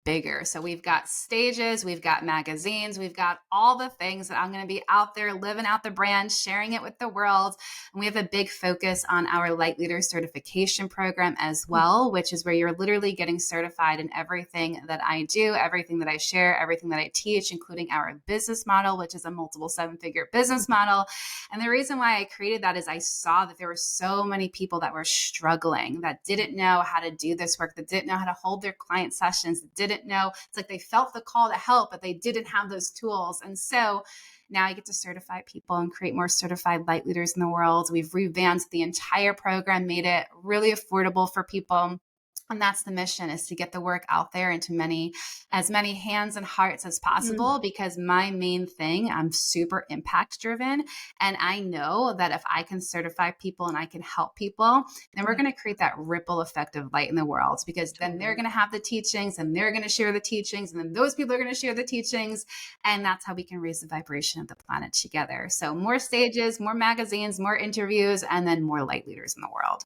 [SPEAKER 2] bigger. So we've got stages, we've got magazines, we've got all the things that I'm going to be out there living out the brand, sharing it with the world. And we have a big focus on our Light Leader certification program as well, which is where you're literally getting certified in everything that I do, everything that I share, everything that I teach, including our business model, which is a multiple 7-figure business model. And the reason why I created that is I saw that there were so many people that were struggling, that didn't know how to do this work, that didn't know how to hold their client sessions, that didn't know. It's like they felt the call to help, but they didn't have those tools. And so now I get to certify people and create more certified light leaders in the world. We've revamped the entire program, made it really affordable for people. And that's the mission, is to get the work out there into as many hands and hearts as
[SPEAKER 1] Mm.
[SPEAKER 2] possible, because my main thing, I'm super impact driven. And I know that if I can certify people and I can help people, then we're
[SPEAKER 1] Yeah,
[SPEAKER 2] going to create that ripple effect of light in the world, because then they're
[SPEAKER 1] totally.
[SPEAKER 2] going to have the teachings and they're going to share the teachings. And then those people are going to share the teachings. And that's how we can raise the vibration of the planet together. So more stages, more magazines, more interviews, and then more light leaders in the world.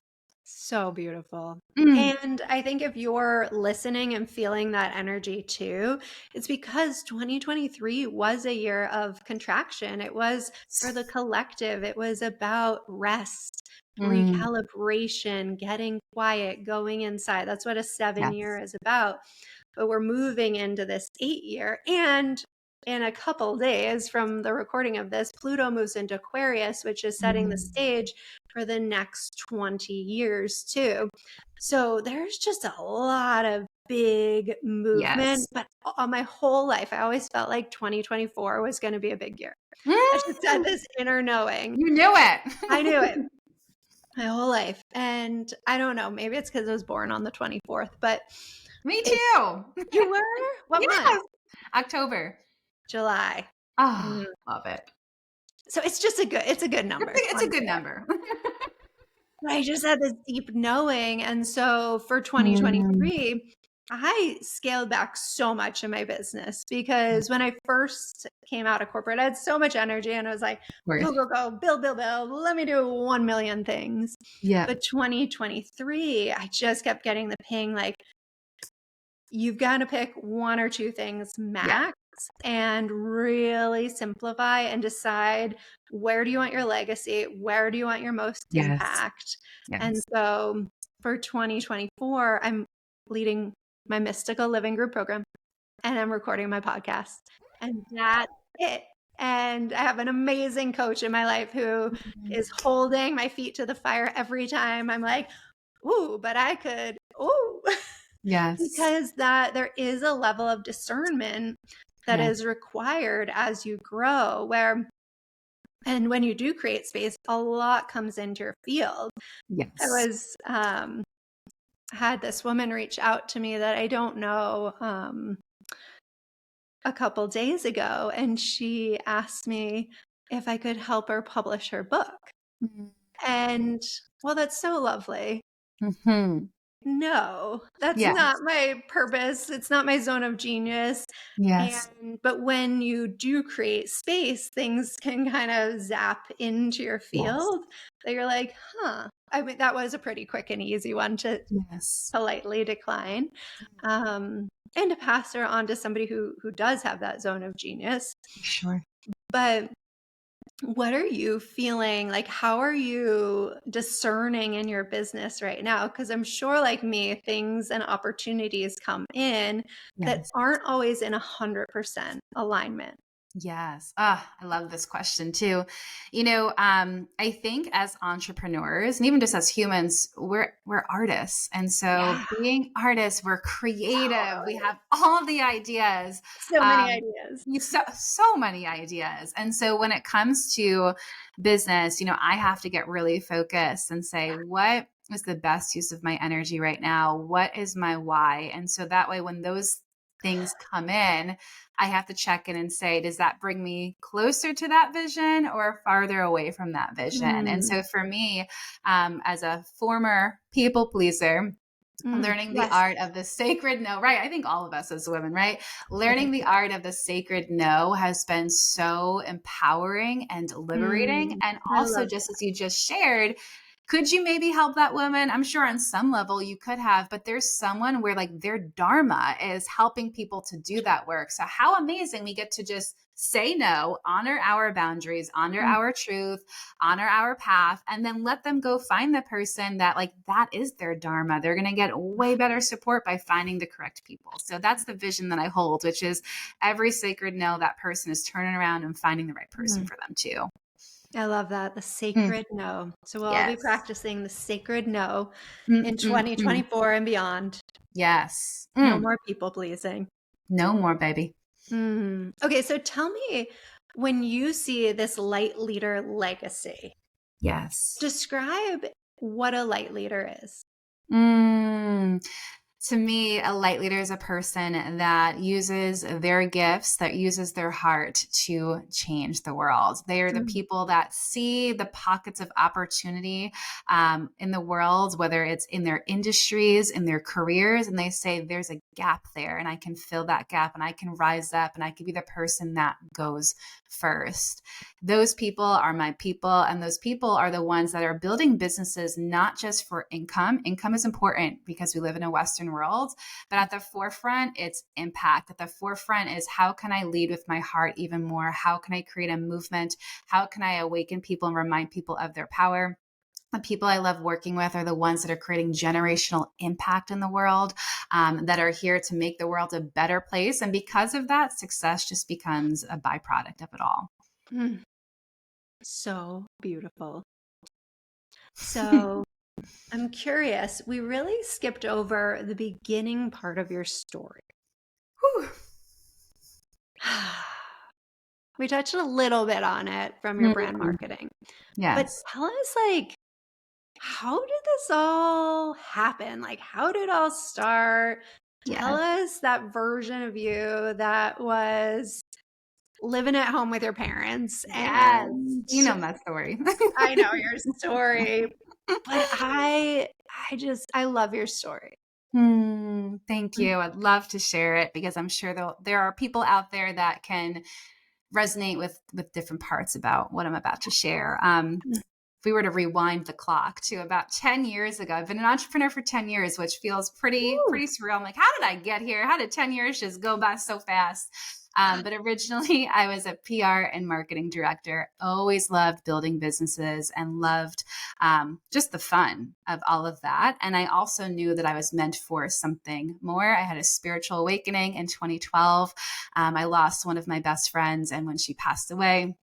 [SPEAKER 1] So beautiful.
[SPEAKER 2] Mm.
[SPEAKER 1] And I think if you're listening and feeling that energy too, it's because 2023 was a year of contraction. It was for the collective, it was about rest,
[SPEAKER 2] Mm.
[SPEAKER 1] recalibration, getting quiet, going inside. That's what a 7-year
[SPEAKER 2] Yes.
[SPEAKER 1] is about. But we're moving into this 8-year. And in a couple days from the recording of this, Pluto moves into Aquarius, which is setting the
[SPEAKER 2] Mm.
[SPEAKER 1] stage for the next 20 years, too. So there's just a lot of big movement.
[SPEAKER 2] Yes.
[SPEAKER 1] But all my whole life, I always felt like 2024 was going to be a big year. I just had
[SPEAKER 2] Mm.
[SPEAKER 1] this inner knowing.
[SPEAKER 2] You knew
[SPEAKER 1] I knew it
[SPEAKER 2] it.
[SPEAKER 1] my whole life. And I don't know, maybe it's because I was born on the 24th, but
[SPEAKER 2] Me
[SPEAKER 1] it's,
[SPEAKER 2] too.
[SPEAKER 1] you were? What month?
[SPEAKER 2] Yes. October.
[SPEAKER 1] July.
[SPEAKER 2] Oh,
[SPEAKER 1] Mm.
[SPEAKER 2] love it.
[SPEAKER 1] So it's a good number,
[SPEAKER 2] It's a good
[SPEAKER 1] 24.
[SPEAKER 2] number.
[SPEAKER 1] But I just had this deep knowing. And so for
[SPEAKER 2] Mm.
[SPEAKER 1] 2023, I scaled back so much in my business because when I first came out of corporate, I had so much energy and I was like, go,
[SPEAKER 2] Course.
[SPEAKER 1] go, go, build, build, build. Let me do 1 million things.
[SPEAKER 2] Yeah.
[SPEAKER 1] But 2023, I just kept getting the ping like, you've got to pick one or two things
[SPEAKER 2] Yeah.
[SPEAKER 1] max and really simplify and decide, where do you want your legacy? Where do you want your most
[SPEAKER 2] Yes.
[SPEAKER 1] impact? And
[SPEAKER 2] Yes.
[SPEAKER 1] so for 2024, I'm leading my mystical living group program and I'm recording my podcast. And that's it. And I have an amazing coach in my life who
[SPEAKER 2] Mm.
[SPEAKER 1] is holding my feet to the fire every time I'm like, ooh, but I could, ooh.
[SPEAKER 2] Yes.
[SPEAKER 1] Because that there is a level of discernment that
[SPEAKER 2] Yes.
[SPEAKER 1] is required as you grow, where and when you do create space, a lot comes into your field. I
[SPEAKER 2] Yes.
[SPEAKER 1] was had this woman reach out to me that I don't know a couple days ago, and she asked me if I could help her publish her book.
[SPEAKER 2] Mm.
[SPEAKER 1] And well, that's so lovely.
[SPEAKER 2] Mhm.
[SPEAKER 1] No, that's
[SPEAKER 2] Yes.
[SPEAKER 1] not my purpose. It's not my zone of genius.
[SPEAKER 2] Yes.
[SPEAKER 1] But when you do create space, things can kind of zap into your
[SPEAKER 2] Yes.
[SPEAKER 1] field that you're like, huh. I mean, that was a pretty quick and easy one to
[SPEAKER 2] Yes.
[SPEAKER 1] politely decline. And to pass her on to somebody who does have that zone of genius.
[SPEAKER 2] Sure.
[SPEAKER 1] But what are you feeling? Like, how are you discerning in your business right now? Because I'm sure, like me, things and opportunities come in that
[SPEAKER 2] Yes.
[SPEAKER 1] aren't always in 100% alignment.
[SPEAKER 2] Yes. I love this question too. I think as entrepreneurs and even just as humans, we're artists. And so
[SPEAKER 1] Yeah,
[SPEAKER 2] being artists, we're creative. We
[SPEAKER 1] totally.
[SPEAKER 2] have all the ideas.
[SPEAKER 1] So many
[SPEAKER 2] Um,
[SPEAKER 1] ideas.
[SPEAKER 2] so many ideas. And so when it comes to business, I have to get really focused and say, what is the best use of my energy right now? What is my why? And so that way, when those things come in, I have to check in and say, does that bring me closer to that vision or farther away from that vision? And
[SPEAKER 1] Mm,
[SPEAKER 2] so for me, as a former people pleaser, learning the
[SPEAKER 1] yes,
[SPEAKER 2] art of the sacred no, right? I think all of us as women, right?
[SPEAKER 1] I think
[SPEAKER 2] Learning the
[SPEAKER 1] so.
[SPEAKER 2] art of the sacred no has been so empowering and liberating. And
[SPEAKER 1] I
[SPEAKER 2] also,
[SPEAKER 1] love
[SPEAKER 2] just as you just shared, could you maybe help that woman? I'm sure on some level you could have, but there's someone where like their dharma is helping people to do that work. So how amazing we get to just say no, honor our boundaries, honor
[SPEAKER 1] that.
[SPEAKER 2] our truth, honor our path, and then let them go find the person that like that is their dharma. They're going to get way better support by finding the correct people. So that's the vision that I hold, which is every sacred no, that person is turning around and finding the right person
[SPEAKER 1] Mm.
[SPEAKER 2] for them too.
[SPEAKER 1] I love that. The
[SPEAKER 2] Mm,
[SPEAKER 1] sacred no. So we'll all be
[SPEAKER 2] yes.
[SPEAKER 1] practicing the sacred no
[SPEAKER 2] Mm,
[SPEAKER 1] in
[SPEAKER 2] mm, mm.
[SPEAKER 1] 2024 and beyond.
[SPEAKER 2] Yes.
[SPEAKER 1] No more people pleasing.
[SPEAKER 2] No more, baby.
[SPEAKER 1] Okay, so tell me, when you see this light leader legacy,
[SPEAKER 2] Yes.
[SPEAKER 1] describe what a light leader is.
[SPEAKER 2] Mm. To me, a light leader is a person that uses their gifts, that uses their heart to change the world. They are the
[SPEAKER 1] Mm,
[SPEAKER 2] people that see the pockets of opportunity in the world, whether it's in their industries, in their careers, and they say, there's a gap there, and I can fill that gap, and I can rise up, and I can be the person that goes first. Those people are my people, and those people are the ones that are building businesses not just for income. Income is important because we live in a Western world, but at the forefront, it's impact. At the forefront is how can I lead with my heart even more? How can I create a movement? How can I awaken people and remind people of their power? The people I love working with are the ones that are creating generational impact in the world, that are here to make the world a better place. And because of that, success just becomes a byproduct of it all.
[SPEAKER 1] mm, so beautiful. So I'm curious, we really skipped over the beginning part of your story.
[SPEAKER 2] Whew.
[SPEAKER 1] We touched a little bit on it from your brand
[SPEAKER 2] Mhm.
[SPEAKER 1] marketing, but
[SPEAKER 2] Yes.
[SPEAKER 1] tell us, like, how did this all happen? Like, how did it all start? Tell
[SPEAKER 2] Yes.
[SPEAKER 1] us that version of you that was living at home with your parents.
[SPEAKER 2] Yes.
[SPEAKER 1] And
[SPEAKER 2] You know my story.
[SPEAKER 1] I know your story, but I love your story.
[SPEAKER 2] Thank you. I'd love to share it because I'm sure there are people out there that can resonate with different parts about what I'm about to share. If we were to rewind the clock to about 10 years ago, I've been an entrepreneur for 10 years, which feels
[SPEAKER 1] Woo.
[SPEAKER 2] pretty surreal. I'm like, how did I get here? How did 10 years just go by so fast? But originally, I was a PR and marketing director. Always loved building businesses and loved just the fun of all of that. And I also knew that I was meant for something more. I had a spiritual awakening in 2012. I lost one of my best friends, and when she passed away,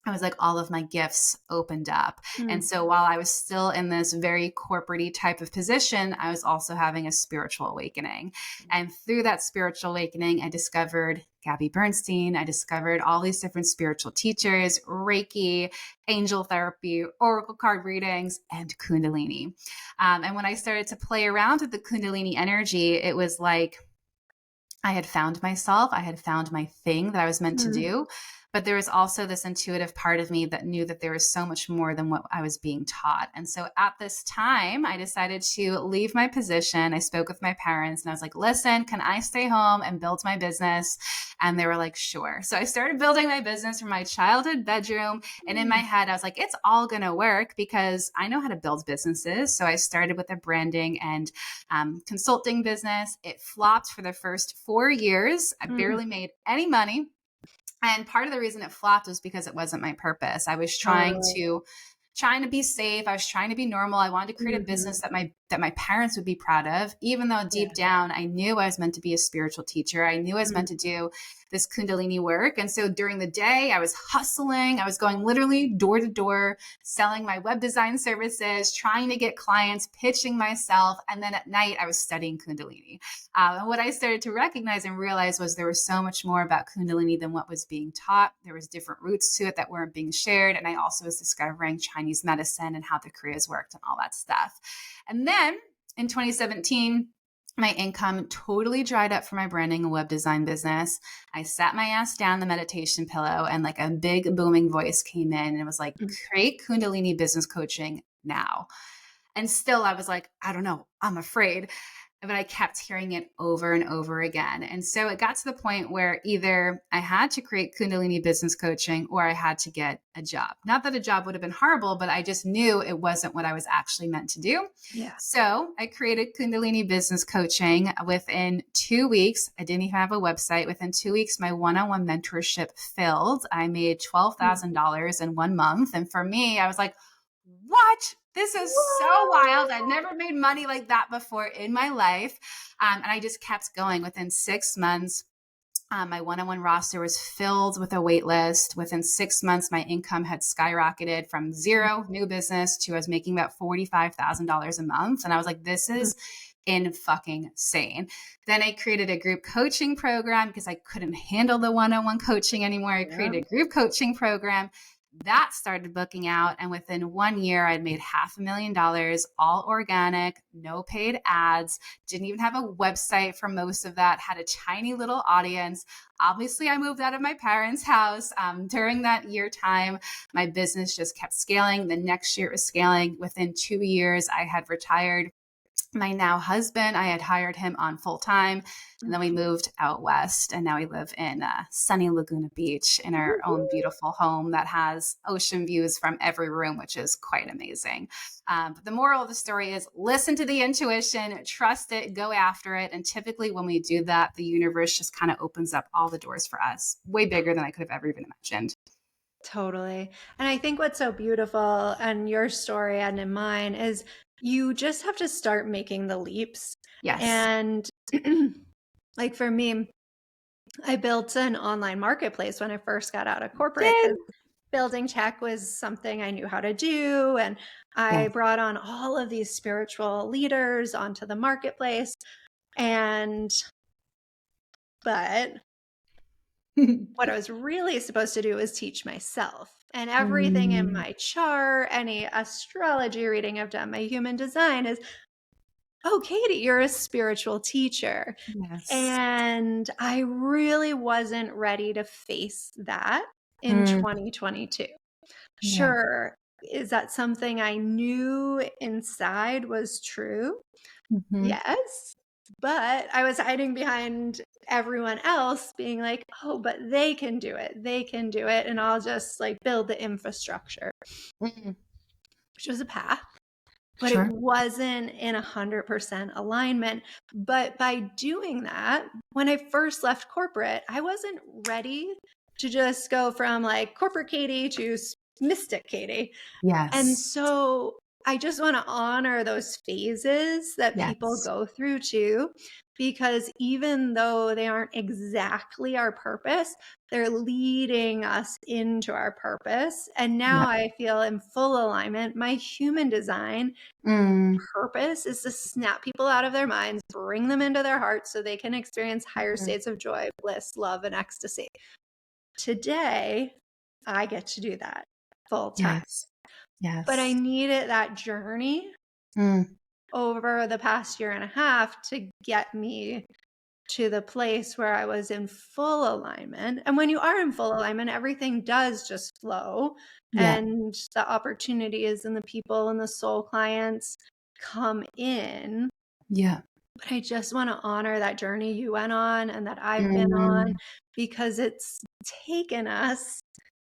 [SPEAKER 2] I was like, all of my gifts opened up. And
[SPEAKER 1] Mm,
[SPEAKER 2] so while I was still in this very corporate type of position, I was also having a spiritual awakening. And through that spiritual awakening, I discovered Gabby Bernstein. I discovered all these different spiritual teachers, Reiki, angel therapy, oracle card readings, and Kundalini. And when I started to play around with the Kundalini energy, it was like I had found myself. I had found my thing that I was meant to
[SPEAKER 1] mm,
[SPEAKER 2] do. But there was also this intuitive part of me that knew that there was so much more than what I was being taught. And so at this time, I decided to leave my position. I spoke with my parents and I was like, listen, can I stay home and build my business? And they were like, sure. So I started building my business from my childhood bedroom. And in my head, I was like, it's all going to work because I know how to build businesses. So I started with a branding and consulting business. It flopped for the first 4 years. I barely made any money. And part of the reason it flopped was because it wasn't my purpose. I was trying to be safe. I was trying to be normal. I wanted to create a business that my parents would be proud of, even though deep down I knew I was meant to be a spiritual teacher. I knew I was meant to do this Kundalini work. And so during the day, I was hustling. I was going literally door to door, selling my web design services, trying to get clients, pitching myself. And then at night, I was studying Kundalini. And what I started to recognize and realize was there was so much more about Kundalini than what was being taught. There was different roots to it that weren't being shared. And I also was discovering Chinese medicine and how the Kriyas worked and all that stuff. And then in 2017, my income totally dried up for my branding and web design business. I sat my ass down the meditation pillow and like a big booming voice came in and it was like, create Kundalini business coaching now. And still I was like, I don't know, I'm afraid. But I kept hearing it over and over again. And so it got to the point where either I had to create Kundalini business coaching or I had to get a job. Not that a job would have been horrible, but I just knew it wasn't what I was actually meant to do.
[SPEAKER 1] Yeah.
[SPEAKER 2] So I created Kundalini business coaching within 2 weeks. I didn't even have a website. Within 2 weeks, my one-on-one mentorship filled. I made $12,000 in 1 month. And for me, I was like, what? This is so wild. I'd never made money like that before in my life. And I just kept going. Within 6 months, my one-on-one roster was filled with a wait list. Within 6 months, my income had skyrocketed from zero new business to I was making about $45,000 a month. And I was like, this is fucking insane. Then I created a group coaching program because I couldn't handle the one-on-one coaching anymore. I created a group coaching program. That started booking out. And within 1 year, I'd made $500,000, all organic, no paid ads, didn't even have a website for most of that, had a tiny little audience. Obviously, I moved out of my parents' house. During that year time, my business just kept scaling. The next year it was scaling. Within 2 years, I had retired my now husband. I had hired him on full time. And then we moved out west. And now we live in sunny Laguna Beach in our own beautiful home that has ocean views from every room, which is quite amazing. But the moral of the story is listen to the intuition, trust it, go after it. And typically when we do that, the universe just kind of opens up all the doors for us, way bigger than I could have ever even imagined.
[SPEAKER 1] Totally. And I think what's so beautiful in your story and in mine is you just have to start making the leaps.
[SPEAKER 2] Yes.
[SPEAKER 1] And like for me, I built an online marketplace when I first got out of corporate. Building tech was something I knew how to do. And I brought on all of these spiritual leaders onto the marketplace. But what I was really supposed to do was teach myself. And everything in my chart, any astrology reading I've done, my human design is, oh, Katie, you're a spiritual teacher.
[SPEAKER 2] Yes.
[SPEAKER 1] And I really wasn't ready to face that in 2022. Sure. Is that something I knew inside was true? Yes. But I was hiding behind everyone else being like, oh, but they can do it. They can do it. And I'll just like build the infrastructure, which was a path, but it wasn't in 100% alignment. But by doing that, when I first left corporate, I wasn't ready to just go from like corporate Katie to mystic Katie.
[SPEAKER 2] Yes.
[SPEAKER 1] And so I just want to honor those phases that people go through too, because even though they aren't exactly our purpose, they're leading us into our purpose. And now I feel in full alignment. My human design purpose is to snap people out of their minds, bring them into their hearts so they can experience higher states of joy, bliss, love, and ecstasy. Today, I get to do that full time.
[SPEAKER 2] Yes.
[SPEAKER 1] But I needed that journey over the past year and a half to get me to the place where I was in full alignment. And when you are in full alignment, everything does just flow.
[SPEAKER 2] Yeah.
[SPEAKER 1] And the opportunities and the people and the soul clients come in.
[SPEAKER 2] Yeah.
[SPEAKER 1] But I just want to honor that journey you went on and that I've been on,
[SPEAKER 2] Mm.
[SPEAKER 1] because it's taken us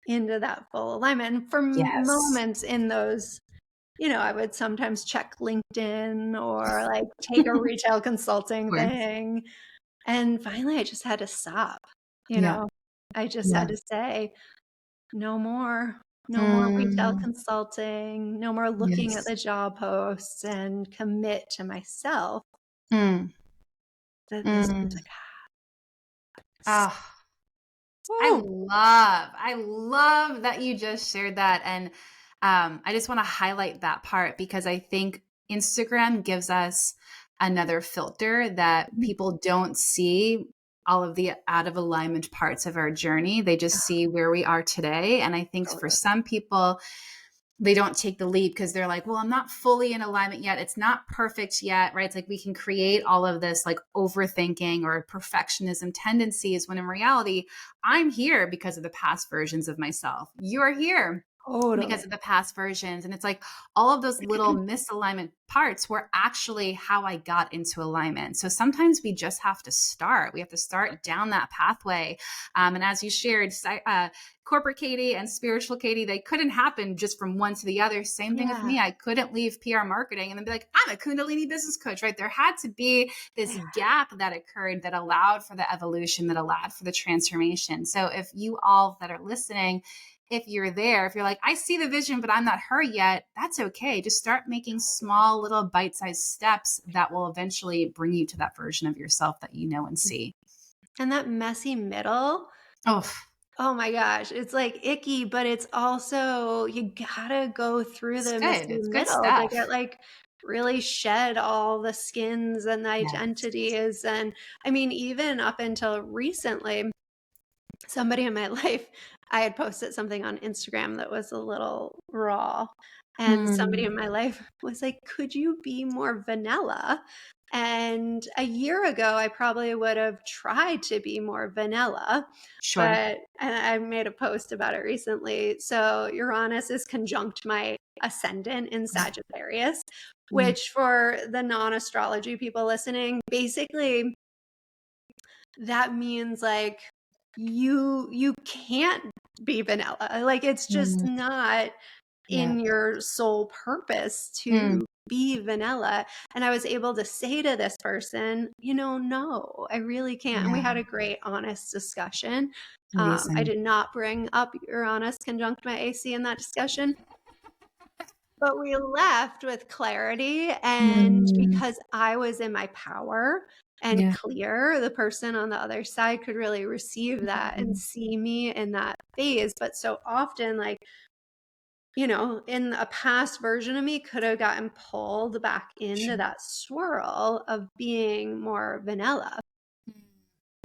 [SPEAKER 1] into that full alignment. And for
[SPEAKER 2] Yes.
[SPEAKER 1] moments in those, I would sometimes check LinkedIn or like take a retail consulting
[SPEAKER 2] Of course.
[SPEAKER 1] thing. And finally, I just had to stop.
[SPEAKER 2] Yeah.
[SPEAKER 1] I just
[SPEAKER 2] Yeah.
[SPEAKER 1] had to say, no more. No more retail
[SPEAKER 2] Mm.
[SPEAKER 1] consulting, no more looking at
[SPEAKER 2] Yes.
[SPEAKER 1] the job posts, and commit to myself
[SPEAKER 2] Mm.
[SPEAKER 1] that this is
[SPEAKER 2] Mm.
[SPEAKER 1] a
[SPEAKER 2] Ah.
[SPEAKER 1] Woo.
[SPEAKER 2] I love that you just shared that. And I just want to highlight that part because I think Instagram gives us another filter that people don't see all of the out of alignment parts of our journey. They just see where we are today. And I think for
[SPEAKER 1] Totally.
[SPEAKER 2] some people, they don't take the leap because they're like, well, I'm not fully in alignment yet. It's not perfect yet, right? It's like we can create all of this like overthinking or perfectionism tendencies when in reality, I'm here because of the past versions of myself. You're here because
[SPEAKER 1] Totally.
[SPEAKER 2] of the past versions. And it's like all of those little misalignment parts were actually how I got into alignment. So sometimes we just have to start. We have to start down that pathway. And as you shared, corporate Katie and spiritual Katie, they couldn't happen just from one to the other. Same thing with
[SPEAKER 1] Yeah.
[SPEAKER 2] me. I couldn't leave PR marketing and then be like, I'm a Kundalini business coach, right? There had to be this gap that occurred that allowed for the evolution, that allowed for the transformation. So if you all that are listening, if you're there, if you're like, I see the vision, but I'm not her yet, that's okay. Just start making small little bite-sized steps that will eventually bring you to that version of yourself that you know and see.
[SPEAKER 1] And that messy middle,
[SPEAKER 2] Oh,
[SPEAKER 1] oh my gosh, it's like icky, but it's also, you gotta go through
[SPEAKER 2] it's
[SPEAKER 1] the
[SPEAKER 2] good.
[SPEAKER 1] messy
[SPEAKER 2] It's good
[SPEAKER 1] middle to
[SPEAKER 2] stuff.
[SPEAKER 1] get like really shed all the skins and the
[SPEAKER 2] Yes.
[SPEAKER 1] identities. And I mean, even up until recently, somebody in my life, I had posted something on Instagram that was a little raw. And somebody
[SPEAKER 2] Hmm.
[SPEAKER 1] in my life was like, could you be more vanilla? And a year ago, I probably would have tried to be more vanilla.
[SPEAKER 2] Sure.
[SPEAKER 1] And I made a post about it recently. So Uranus is conjunct my ascendant in Sagittarius,
[SPEAKER 2] Mm.
[SPEAKER 1] which for the non-astrology people listening, basically that means like you can't be vanilla. Like it's just
[SPEAKER 2] Mm.
[SPEAKER 1] not
[SPEAKER 2] Yeah.
[SPEAKER 1] in your soul purpose
[SPEAKER 2] Mm.
[SPEAKER 1] to be vanilla. And I was able to say to this person, no, I really can't. And we
[SPEAKER 2] Yeah.
[SPEAKER 1] had a great, honest discussion. I
[SPEAKER 2] Amazing.
[SPEAKER 1] did not bring up Uranus conjunct my AC in that discussion, but we left with clarity. And
[SPEAKER 2] Mm.
[SPEAKER 1] because I was in my power and
[SPEAKER 2] Yeah.
[SPEAKER 1] clear, the person on the other side could really receive that and
[SPEAKER 2] Mm.
[SPEAKER 1] see me in that phase. But so often, like, in a past version of me could have gotten pulled back into
[SPEAKER 2] Sure.
[SPEAKER 1] that swirl of being more vanilla,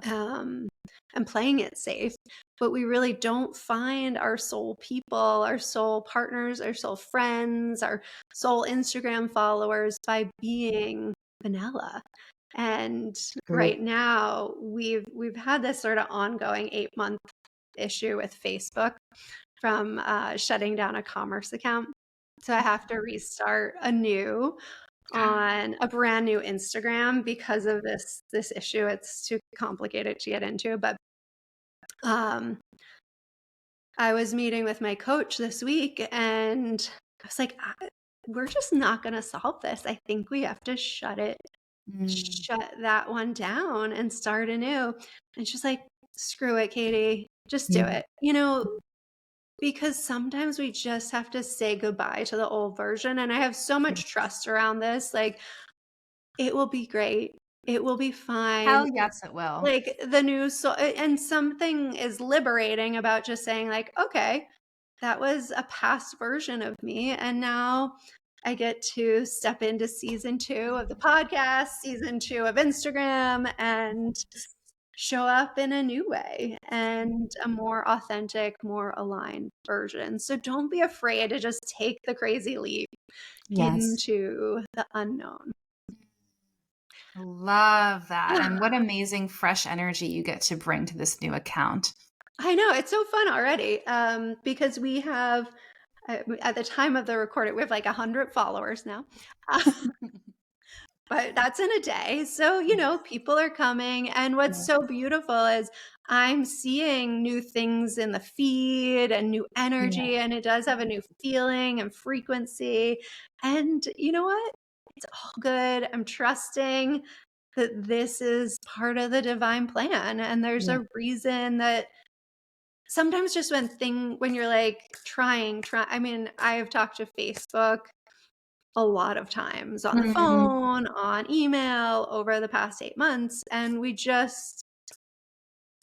[SPEAKER 1] um, and playing it safe. But we really don't find our soul people, our soul partners, our soul friends, our soul Instagram followers by being vanilla. And
[SPEAKER 2] Agree.
[SPEAKER 1] right now we've had this sort of ongoing 8-month issue with Facebook from shutting down a commerce account. So I have to restart anew on a brand new Instagram because of this issue. It's too complicated to get into, but um, I was meeting with my coach this week, and I was like, we're just not going to solve this. I think we have to
[SPEAKER 2] Mm.
[SPEAKER 1] shut that one down and start anew. And she's like, screw it, Katie, just do
[SPEAKER 2] Yeah.
[SPEAKER 1] it. Because sometimes we just have to say goodbye to the old version. And I have so much trust around this. Like, it will be great. It will be fine.
[SPEAKER 2] Hell yes, it will.
[SPEAKER 1] Like the new and something is liberating about just saying like, okay, that was a past version of me. And now I get to step into season 2 of the podcast, season 2 of Instagram, and show up in a new way and a more authentic, more aligned version. So don't be afraid to just take the crazy leap
[SPEAKER 2] Yes.
[SPEAKER 1] into the unknown.
[SPEAKER 2] Love that. And what amazing fresh energy you get to bring to this new account.
[SPEAKER 1] I know, it's so fun already, because we have, at the time of the recording, we have like 100 followers now. But that's in a day. So, people are coming. And what's so beautiful is I'm seeing new things in the feed and new energy, and it does have a new feeling and frequency. And you know what? It's all good. I'm trusting that this is part of the divine plan. And there's a reason that sometimes just when you're like I mean, I've talked to Facebook a lot of times on the phone, on email over the past 8 months, and we just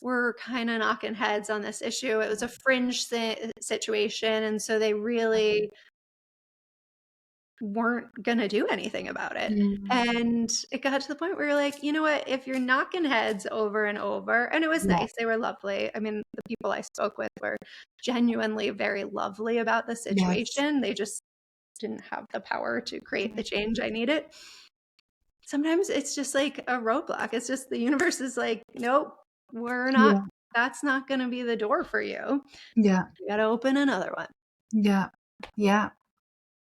[SPEAKER 1] were kind of knocking heads on this issue. It was a fringe situation, and so they really weren't going to do anything about it. And it got to the point where you're like, you know what, if you're knocking heads over and over, and it was nice, they were lovely. I mean, the people I spoke with were genuinely very lovely about the situation. They just didn't have the power to create the change I needed. Sometimes it's just like a roadblock. It's just the universe is like, nope, we're not, that's not going to be the door for you.
[SPEAKER 2] Yeah.
[SPEAKER 1] You got to open another one.
[SPEAKER 2] Yeah. Yeah.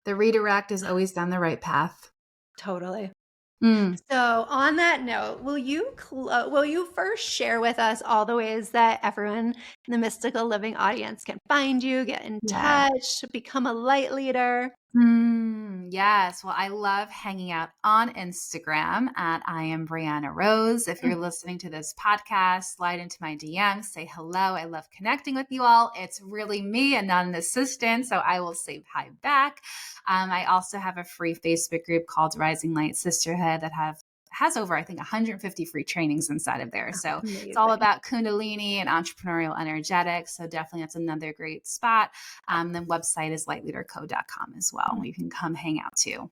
[SPEAKER 2] The redirect is always down the right path.
[SPEAKER 1] Totally. So on that note, will you first share with us all the ways that everyone in the Mystical Living audience can find you, get in touch, become a light leader?
[SPEAKER 2] Yes. Well, I love hanging out on Instagram at I am Brianna Rose. If you're listening to this podcast, slide into my DM, say hello. I love connecting with you all. It's really me and not an assistant, so I will say hi back. I also have a free Facebook group called Rising Light Sisterhood that has over, I think, 150 free trainings inside of there. So it's all about Kundalini and entrepreneurial energetics. So definitely that's another great spot. The website is lightleaderco.com as well. You can come hang out too.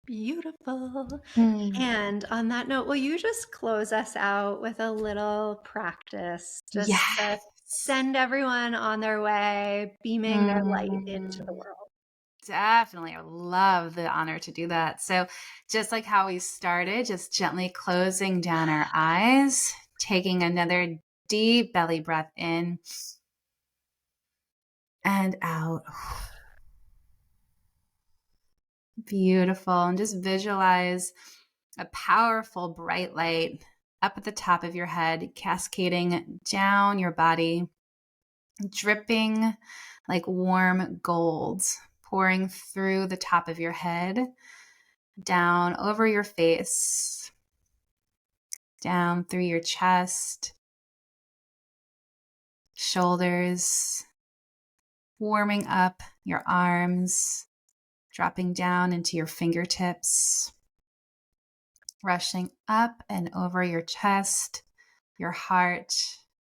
[SPEAKER 1] Beautiful. And on that note, will you just close us out with a little practice just to send everyone on their way, beaming their light into the world?
[SPEAKER 2] Definitely. I love the honor to do that. So just like how we started, just gently closing down our eyes, taking another deep belly breath in and out. Beautiful. And just visualize a powerful bright light up at the top of your head, cascading down your body, dripping like warm gold, pouring through the top of your head, down over your face, down through your chest, shoulders, warming up your arms, dropping down into your fingertips, rushing up and over your chest, your heart,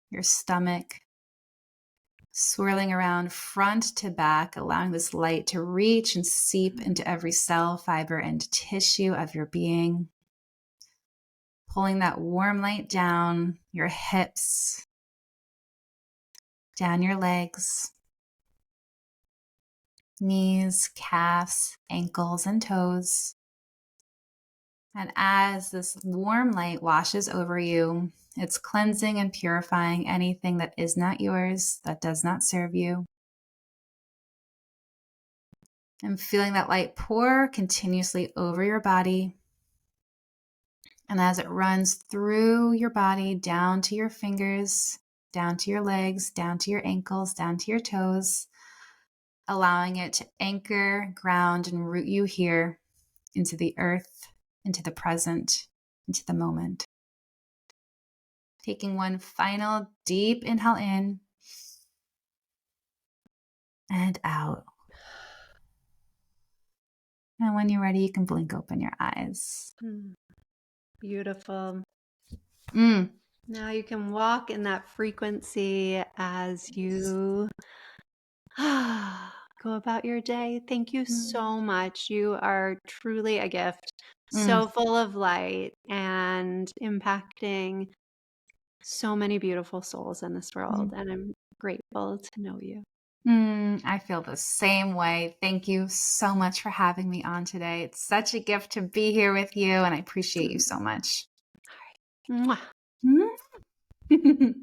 [SPEAKER 2] your stomach, swirling around front to back, allowing this light to reach and seep into every cell, fiber, and tissue of your being. Pulling that warm light down your hips, down your legs, knees, calves, ankles, and toes. And as this warm light washes over you, it's cleansing and purifying anything that is not yours, that does not serve you. And feeling that light pour continuously over your body. And as it runs through your body, down to your fingers, down to your legs, down to your ankles, down to your toes, allowing it to anchor, ground, and root you here into the earth, into the present, into the moment. Taking one final deep inhale in and out. And when you're ready, you can blink open your eyes.
[SPEAKER 1] Beautiful. Now you can walk in that frequency as you go about your day. Thank you so much. You are truly a gift, so full of light and impacting so many beautiful souls in this world. And I'm grateful to know you.
[SPEAKER 2] I feel the same way. Thank you so much for having me on today. It's such a gift to be here with you, and I appreciate you so much.
[SPEAKER 1] Mwah.
[SPEAKER 2] Mm.